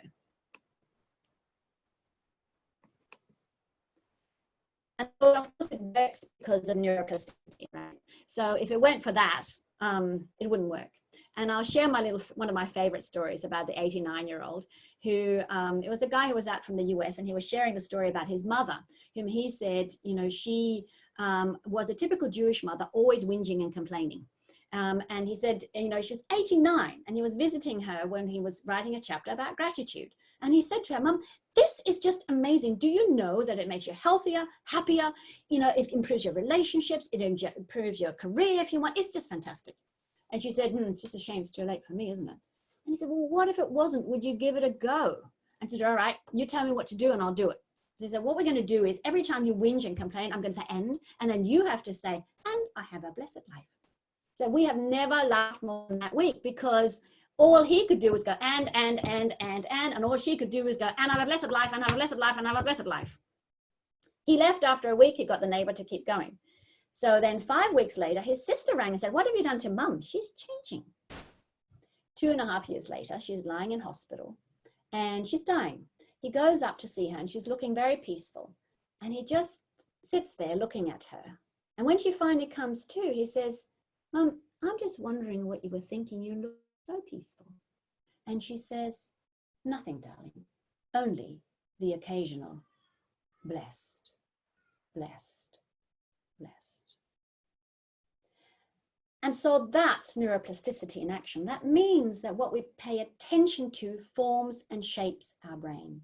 And of course it works because of neuroplasticity, right? So if it weren't for that, it wouldn't work. And I'll share one of my favorite stories about the 89-year-old who, it was a guy who was out from the US, and he was sharing the story about his mother, whom he said, you know, she was a typical Jewish mother, always whinging and complaining. And he said, you know, she was 89, and he was visiting her when he was writing a chapter about gratitude. And he said to her, Mum, this is just amazing. Do you know that it makes you healthier, happier? You know, it improves your relationships. It improves your career if you want. It's just fantastic. And she said, it's just a shame it's too late for me, isn't it? And he said, well, what if it wasn't? Would you give it a go? And she said, all right, you tell me what to do and I'll do it. So he said, what we're going to do is every time you whinge and complain, I'm going to say end. And then you have to say, and I have a blessed life. So we have never laughed more than that week, because all he could do was go and all she could do was go, and I have a blessed life, and I have a blessed life, and I have a blessed life. He left after a week. He got the neighbor to keep going. So then 5 weeks later, his sister rang and said, what have you done to Mum? She's changing. 2.5 years later, she's lying in hospital and she's dying. He goes up to see her and she's looking very peaceful. And he just sits there looking at her. And when she finally comes to, he says, Mum, I'm just wondering what you were thinking. You look so peaceful. And she says, nothing, darling, only the occasional blessed, blessed, blessed. And so that's neuroplasticity in action. That means that what we pay attention to forms and shapes our brain.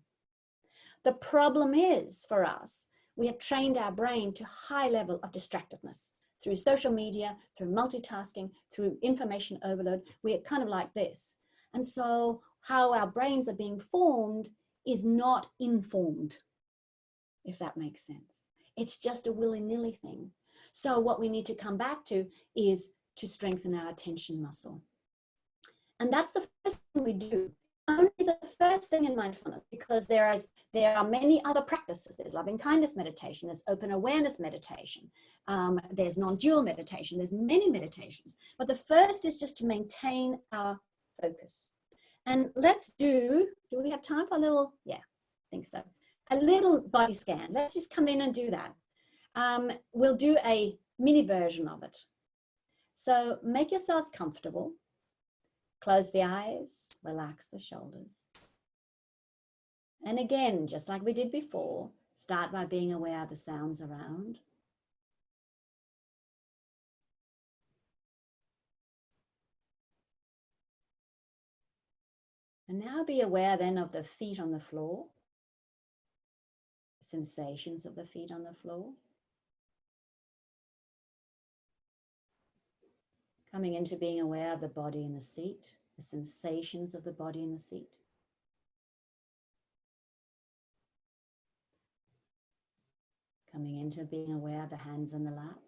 The problem is, for us, we have trained our brain to a high level of distractedness through social media, through multitasking, through information overload. We're kind of like this. And so how our brains are being formed is not informed, if that makes sense. It's just a willy-nilly thing. So what we need to come back to is to strengthen our attention muscle. And that's the first thing we do. Only the first thing in mindfulness, because there are many other practices. There's loving kindness meditation, there's open awareness meditation, there's non-dual meditation, there's many meditations. But the first is just to maintain our focus. And let's do we have time for a little? Yeah, I think so. A little body scan. Let's just come in and do that. We'll do a mini version of it. So make yourselves comfortable. Close the eyes, relax the shoulders. And again, just like we did before, start by being aware of the sounds around. And now be aware then of the feet on the floor, sensations of the feet on the floor. Coming into being aware of the body in the seat, the sensations of the body in the seat. Coming into being aware of the hands in the lap.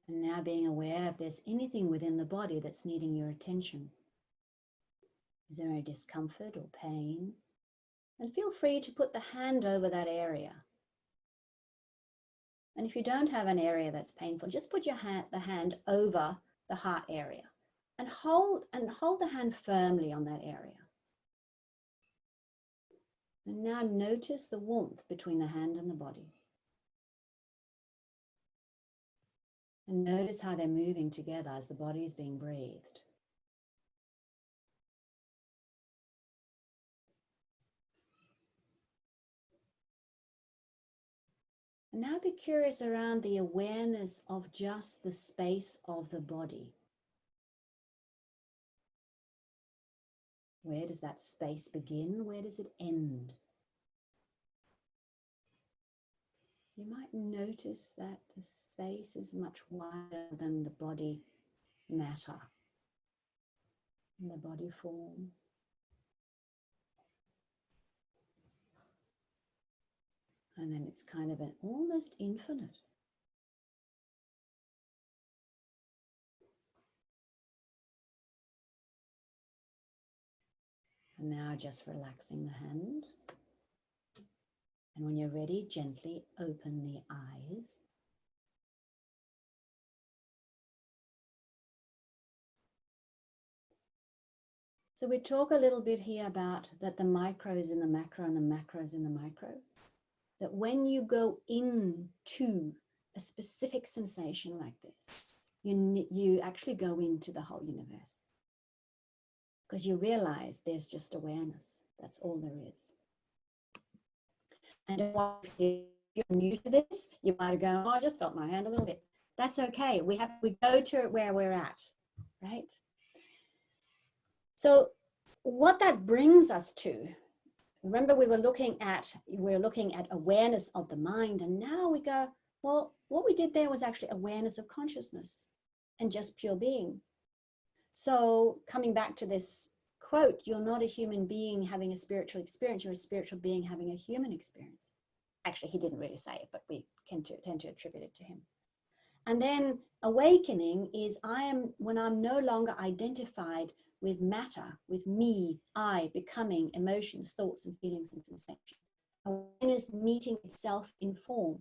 And now being aware if there's anything within the body that's needing your attention. Is there any discomfort or pain? And feel free to put the hand over that area. And if you don't have an area that's painful, just put the hand over the heart area and hold the hand firmly on that area. And now notice the warmth between the hand and the body. And notice how they're moving together as the body is being breathed. And now be curious around the awareness of just the space of the body. Where does that space begin? Where does it end? You might notice that the space is much wider than the body matter, the body form. And then it's kind of an almost infinite. And now just relaxing the hand. And when you're ready, gently open the eyes. So we talk a little bit here about that the micro is in the macro and the macro is in the micro. That when you go into a specific sensation like this, you actually go into the whole universe. Because you realize there's just awareness. That's all there is. And if you're new to this, you might go, oh, I just felt my hand a little bit. That's okay. We go to it where we're at, right? So what that brings us to, remember we were looking at awareness of the mind, and now we go, well, what we did there was actually awareness of consciousness and just pure being. So coming back to this quote, you're not a human being having a spiritual experience, you're a spiritual being having a human experience. Actually, he didn't really say it, but we tend to attribute it to him. And then awakening is when I'm no longer identified with matter, with me, I, becoming, emotions, thoughts and feelings and sensations. Awareness meeting itself in form.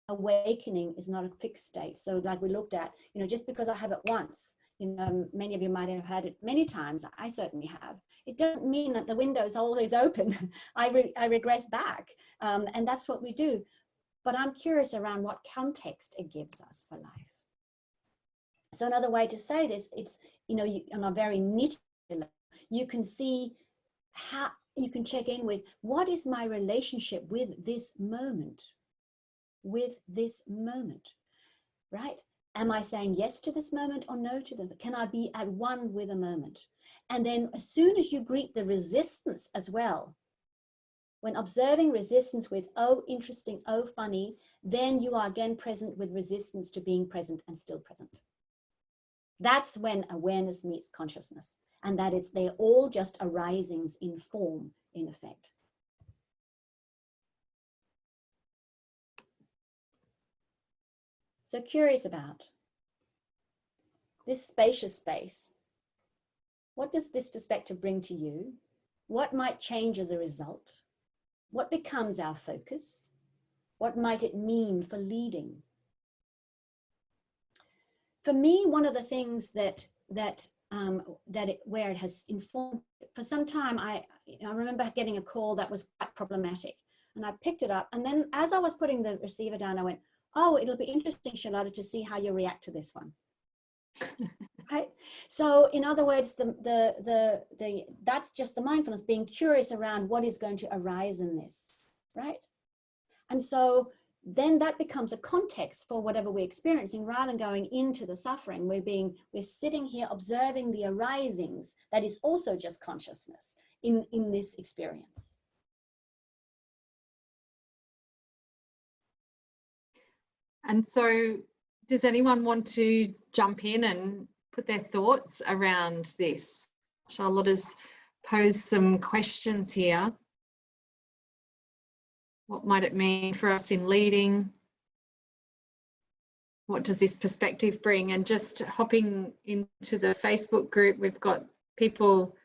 Awakening is not a fixed state. So like we looked at, just because I have it once, many of you might have had it many times. I certainly have. It doesn't mean that the window is always open. I regress back. And that's what we do. But I'm curious around what context it gives us for life. So another way to say this, it's, on a very nitty level, you can see how you can check in with what is my relationship with this moment, right? Am I saying yes to this moment or no to them? Can I be at one with a moment? And then as soon as you greet the resistance as well, when observing resistance with, oh, interesting, oh, funny, then you are again present with resistance to being present and still present. That's when awareness meets consciousness, and that they're all just arisings in form, in effect. So curious about this spacious space. What does this perspective bring to you? What might change as a result? What becomes our focus? What might it mean for leading? For me, one of the things where it has informed, for some time, I remember getting a call that was quite problematic, and I picked it up. And then as I was putting the receiver down, I went, oh, it'll be interesting, Charlotte, to see how you react to this one. Right? So in other words, that's just the mindfulness, being curious around what is going to arise in this, right? And so then that becomes a context for whatever we're experiencing, rather than going into the suffering. We're sitting here observing the arisings that is also just consciousness in this experience. And so does anyone want to jump in and put their thoughts around this? Charlotte has posed some questions here. What might it mean for us in leading? What does this perspective bring? And just hopping into the Facebook group, we've got people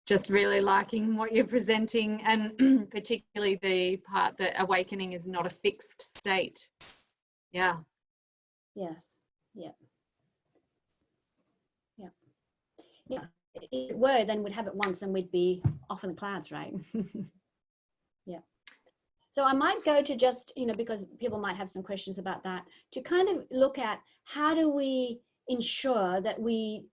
just really liking what you're presenting, and particularly the part that awakening is not a fixed state. Yeah. Yes. Yeah. Yeah. Yeah. If it were, then we'd have it once and we'd be off in the clouds, right? Yeah. So I might go to just, you know, because people might have some questions about that, to kind of look at how do we ensure that we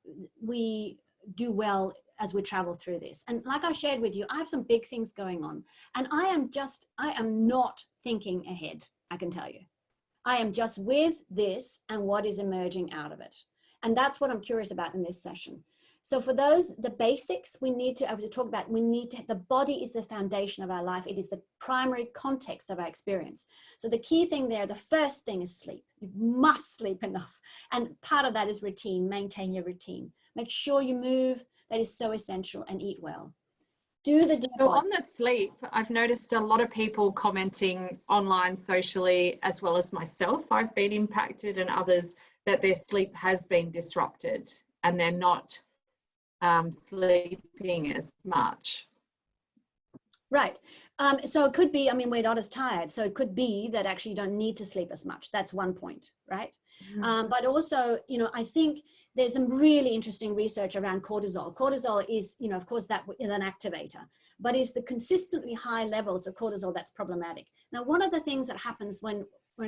do well as we travel through this. And like I shared with you, I have some big things going on, and I am not thinking ahead, I can tell you. I am just with this and what is emerging out of it. And that's what I'm curious about in this session. So for those, the basics we need to talk about, the body is the foundation of our life. It is the primary context of our experience. So the key thing there, the first thing is sleep. You must sleep enough. And part of that is routine. Maintain your routine. Make sure you move. That is so essential, and eat well. Do the deep So on the sleep, I've noticed a lot of people commenting online, socially, as well as myself. I've been impacted, and others, that their sleep has been disrupted and they're not sleeping as much. Right. So it could be, I mean, we're not as tired. So it could be that actually you don't need to sleep as much. That's one point, right? But also, you know, I think there's some really interesting research around cortisol. Cortisol is, you know, of course, that is an activator, but it's the consistently high levels of cortisol that's problematic. Now, one of the things that happens when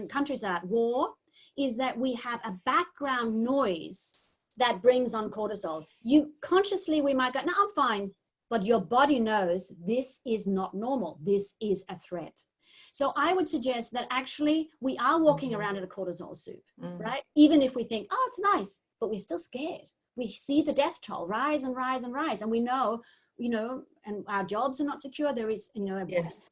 countries are at war is that we have a background noise that brings on cortisol. We might go, no, I'm fine. But your body knows this is not normal. This is a threat. So I would suggest that actually we are walking around in a cortisol soup, right? Even if we think, oh, it's nice, but we're still scared. We see the death toll rise and rise and rise. And we know, you know, and our jobs are not secure. There is, you know, yes.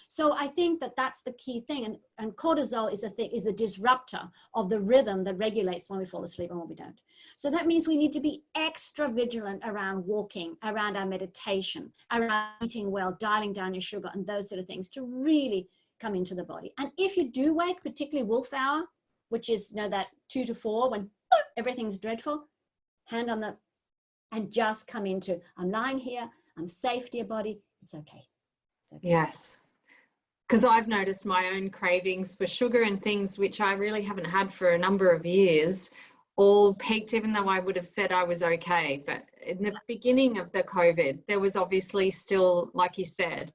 So I think that that's the key thing. And cortisol is the disruptor of the rhythm that regulates when we fall asleep and when we don't. So that means we need to be extra vigilant around walking, around our meditation, around eating well, dialing down your sugar, and those sort of things to really come into the body. And if you do wake, particularly wolf hour, which is, you know, that 2 to 4 when everything's dreadful, hand on the, and just come into, I'm lying here, I'm safe, dear body, it's okay. It's okay. Yes. Because I've noticed my own cravings for sugar and things which I really haven't had for a number of years all peaked, even though I would have said I was okay. But in the beginning of the COVID, there was obviously still, like you said,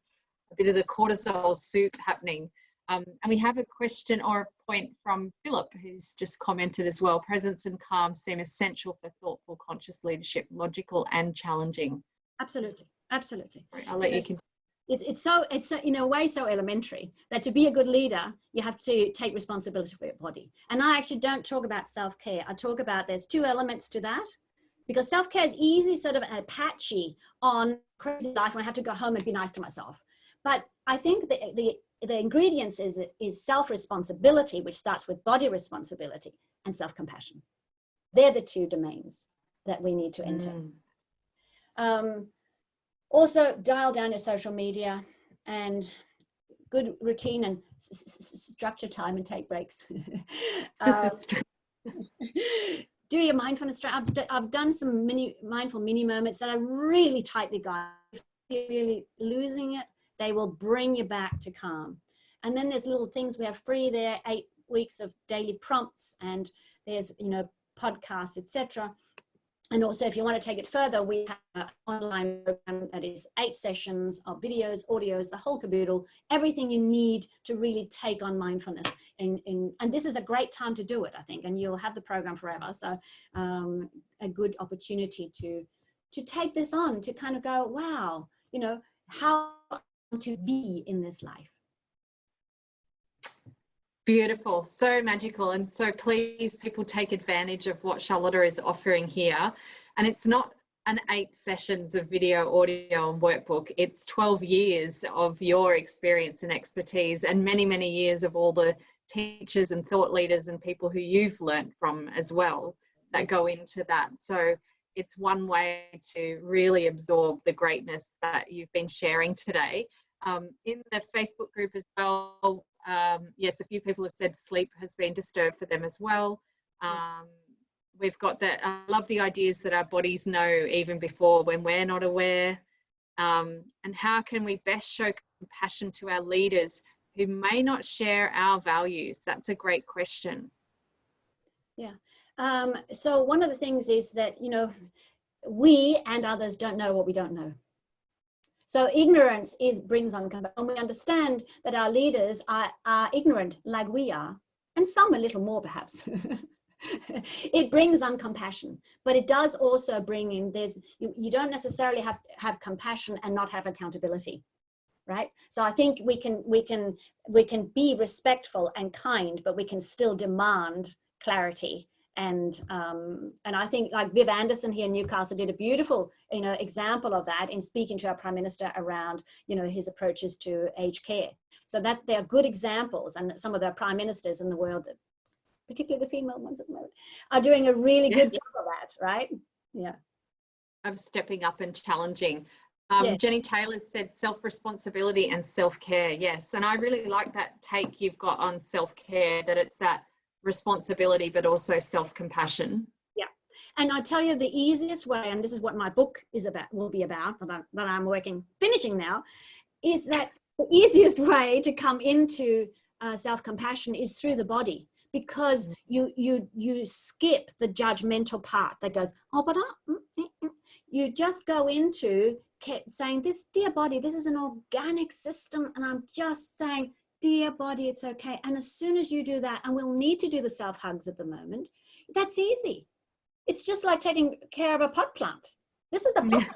a bit of the cortisol soup happening. And we have a question or a point from Philip, who's just commented as well. Presence and calm seem essential for thoughtful, conscious leadership, logical and challenging. Absolutely. Absolutely. I'll let you continue. It's in a way so elementary that to be a good leader, you have to take responsibility for your body. And I actually don't talk about self-care. I talk about there's 2 elements to that, because self-care is easy, sort of patchy on crazy life when I have to go home and be nice to myself. But I think the ingredients is self-responsibility, which starts with body responsibility, and self-compassion. They're the 2 domains that we need to enter. Also, dial down your social media and good routine and structure time and take breaks. Do your mindfulness. I've done some mindful mini moments that are really tightly guided. If you're really losing it, they will bring you back to calm. And then there's little things we have free there, 8 weeks of daily prompts, and there's, you know, podcasts, etc. And also, if you want to take it further, we have an online program that is 8 sessions of videos, audios, the whole caboodle, everything you need to really take on mindfulness. And this is a great time to do it, I think, and you'll have the program forever. So a good opportunity to take this on, to kind of go, wow, you know, how to be in this life. Beautiful, so magical. And so please, people, take advantage of what Charlotta is offering here. And it's not an 8 sessions of video, audio and workbook. It's 12 years of your experience and expertise, and many, many years of all the teachers and thought leaders and people who you've learned from as well that go into that. So it's one way to really absorb the greatness that you've been sharing today. In the Facebook group as well, yes, a few people have said sleep has been disturbed for them as well. We've got that. I love the ideas that our bodies know even before when we're not aware. And how can we best show compassion to our leaders who may not share our values? That's a great question. Yeah. So one of the things is that, you know, we and others don't know what we don't know. So ignorance brings on compassion. And we understand that our leaders are ignorant like we are, and some a little more perhaps. It brings on compassion, but it does also bring in, you don't necessarily have compassion and not have accountability, right? So I think we can be respectful and kind, but we can still demand clarity. And I think like Viv Anderson here in Newcastle did a beautiful, you know, example of that in speaking to our Prime Minister around, you know, his approaches to aged care. So that they are good examples, and some of the prime ministers in the world, particularly the female ones at the moment, are doing a really good job of that, right? Yeah. Of stepping up and challenging. Yeah. Jenny Taylor said self-responsibility and self-care. Yes. And I really like that take you've got on self-care, that it's that responsibility, but also self-compassion. Yeah. And I tell you the easiest way, and this is what my book will be about, that I'm finishing now, is that the easiest way to come into self-compassion is through the body. Because you skip the judgmental part that goes, oh, but you just go into saying, this dear body, this is an organic system, and I'm just saying, dear body, it's okay. And as soon as you do that, and we'll need to do the self hugs at the moment, that's easy. It's just like taking care of a pot plant. This is a pot plant.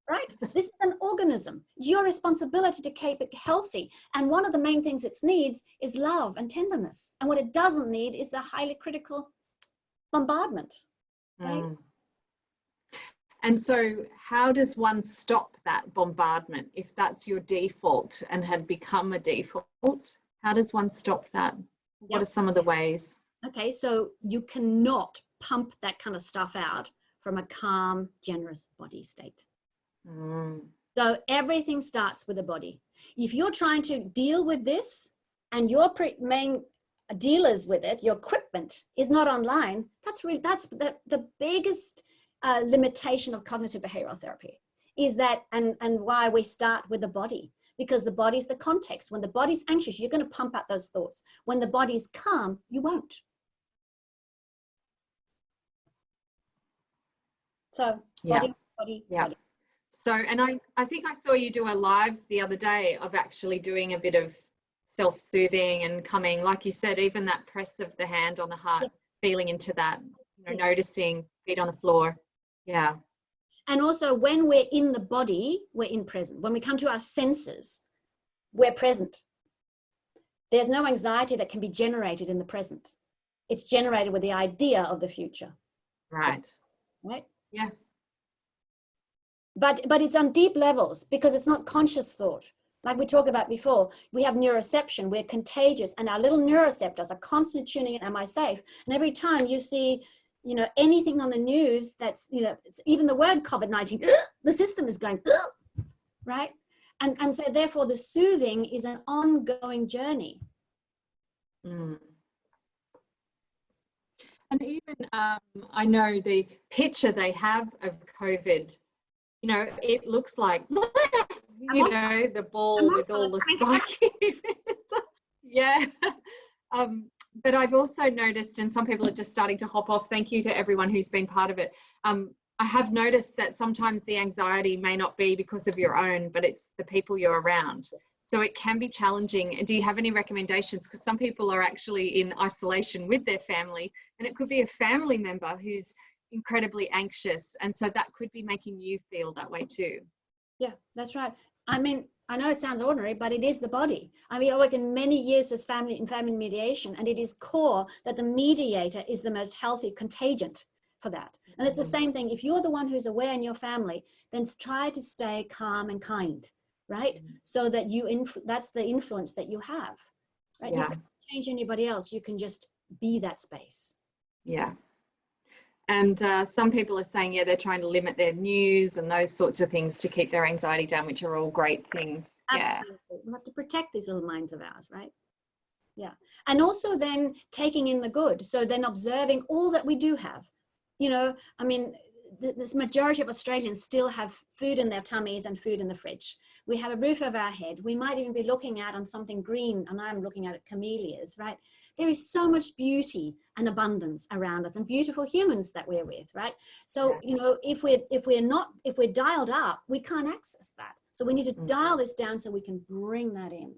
Right? This is an organism. It's your responsibility to keep it healthy. And one of the main things it needs is love and tenderness. And what it doesn't need is a highly critical bombardment. Right? And so how does one stop that bombardment if that's your default and had become a default? How does one stop that? What are some of the ways? Okay, so you cannot pump that kind of stuff out from a calm, generous body state. So everything starts with the body. If you're trying to deal with this and your main dealers with it, your equipment is not online, that's the biggest limitation of cognitive behavioral therapy, is that, and why we start with the body, because the body's the context. When the body's anxious, you're going to pump out those thoughts. When the body's calm, you won't. So body. So, and I think I saw you do a live the other day of actually doing a bit of self-soothing and coming, like you said, even that press of the hand on the heart, feeling into that, you know, noticing feet on the floor. Yeah. And also when we're in the body, we're in present. When we come to our senses, we're present. There's no anxiety that can be generated in the present. It's generated with the idea of the future. Right. Right? Yeah. But it's on deep levels, because it's not conscious thought. Like we talked about before, we have neuroception, we're contagious, and our little neuroceptors are constantly tuning in, am I safe? And every time you see, you know, anything on the news that's, you know, it's even the word COVID-19, the system is going, right? And so therefore the soothing is an ongoing journey. And even I know the picture they have of COVID, you know, it looks like, you know, the ball with all the spike. Yeah. But I've also noticed, and some people are just starting to hop off, thank you to everyone who's been part of it. I have noticed that sometimes the anxiety may not be because of your own, but it's the people you're around. So it can be challenging. Do you have any recommendations? Because some people are actually in isolation with their family, and it could be a family member who's incredibly anxious, and so that could be making you feel that way too. Yeah, that's right. I mean, I know it sounds ordinary, but it is the body. I mean, I work in many years as family mediation, and it is core that the mediator is the most healthy contagion for that. And it's the same thing. If you're the one who's aware in your family, then try to stay calm and kind, right? So that that's the influence that you have, right? You can't change anybody else. You can just be that space. Yeah. And some people are saying, yeah, they're trying to limit their news and those sorts of things to keep their anxiety down, which are all great things. Absolutely. Yeah. We have to protect these little minds of ours, right? Yeah. And also then taking in the good. So then observing all that we do have. You know, I mean, this majority of Australians still have food in their tummies and food in the fridge. We have a roof over our head. We might even be looking out on something green, and I'm looking at camellias, right? There is so much beauty and abundance around us, and beautiful humans that we're with, right? So, you know, if we're dialed up, we can't access that. So we need to dial this down so we can bring that in.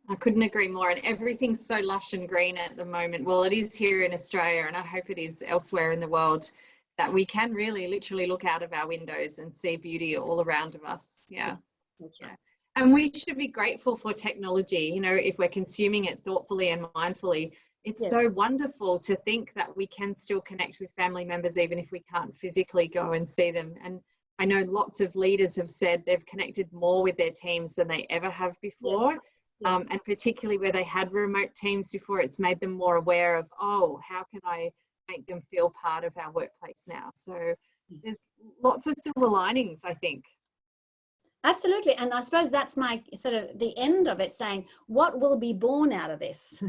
I couldn't agree more. And everything's so lush and green at the moment. Well, it is here in Australia, and I hope it is elsewhere in the world, that we can really literally look out of our windows and see beauty all around of us. Yeah. That's right. And we should be grateful for technology, you know, if we're consuming it thoughtfully and mindfully. It's so wonderful to think that we can still connect with family members even if we can't physically go and see them. And I know lots of leaders have said they've connected more with their teams than they ever have before. Yes. And particularly where they had remote teams before, it's made them more aware of, oh, how can I make them feel part of our workplace now? So there's lots of silver linings, I think. Absolutely. And I suppose that's my sort of the end of it, saying what will be born out of this,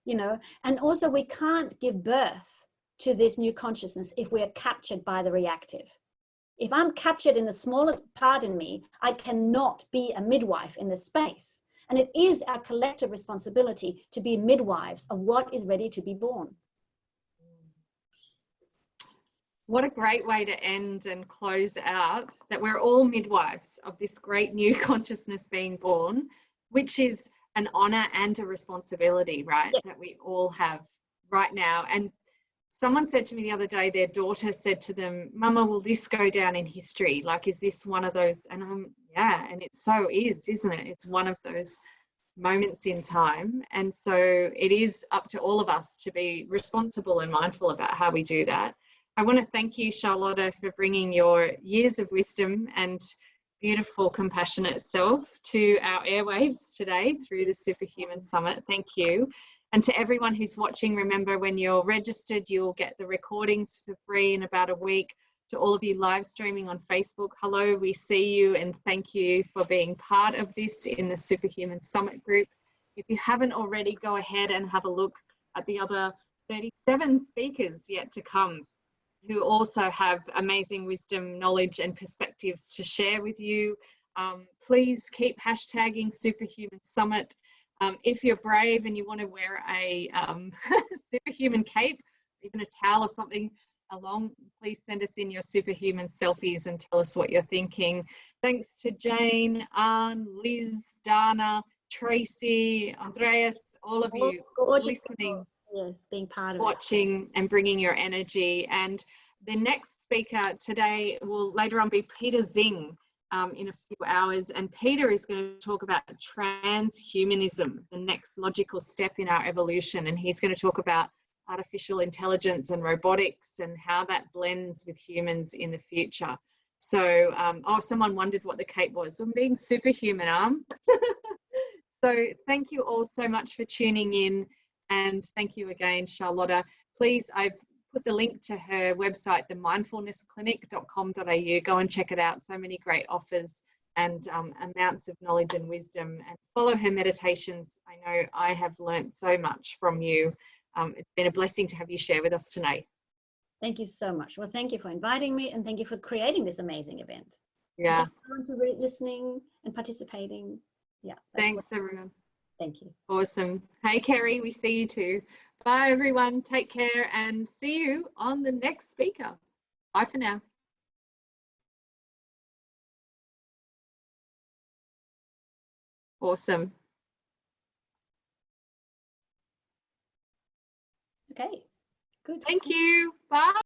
you know, and also we can't give birth to this new consciousness if we are captured by the reactive. If I'm captured in the smallest part in me, I cannot be a midwife in this space. And it is our collective responsibility to be midwives of what is ready to be born. What a great way to end and close out, that we're all midwives of this great new consciousness being born, which is an honor and a responsibility, right? Yes. That we all have right now. And someone said to me the other day, their daughter said to them, Mama, will this go down in history? Like, is this one of those? And yeah, and it so is, isn't it? It's one of those moments in time. And so it is up to all of us to be responsible and mindful about how we do that. I want to thank you, Charlotta, for bringing your years of wisdom and beautiful, compassionate self to our airwaves today through the SuperHuman Summit. Thank you. And to everyone who's watching, remember, when you're registered, you'll get the recordings for free in about a week. To all of you live streaming on Facebook, hello, we see you, and thank you for being part of this in the SuperHuman Summit group. If you haven't already, go ahead and have a look at the other 37 speakers yet to come, who also have amazing wisdom, knowledge and perspectives to share with you. Please keep hashtagging SuperHuman Summit. If you're brave and you want to wear a superhuman cape, even a towel or something along, please send us in your superhuman selfies and tell us what you're thinking. Thanks to Jane, Anne, Liz, Dana, Tracy, Andreas, all of you listening. Yes, being part of watching it. And bringing your energy. And the next speaker today will later on be Peter Zing in a few hours. And Peter is going to talk about transhumanism, the next logical step in our evolution. And he's going to talk about artificial intelligence and robotics and how that blends with humans in the future. So, oh, someone wondered what the cape was. I'm being superhuman, So thank you all so much for tuning in. And thank you again, Charlotta. Please, I've put the link to her website, themindfulnessclinic.com.au. Go and check it out. So many great offers and amounts of knowledge and wisdom. And follow her meditations. I know I have learnt so much from you. It's been a blessing to have you share with us tonight. Thank you so much. Well, thank you for inviting me, and thank you for creating this amazing event. Yeah. Thank you for listening and participating. Yeah. Thanks, everyone. Thank you. Awesome. Hey, Kerry, we see you too. Bye, everyone. Take care and see you on the next speaker. Bye for now. Awesome. Okay, good. Thank you. Bye.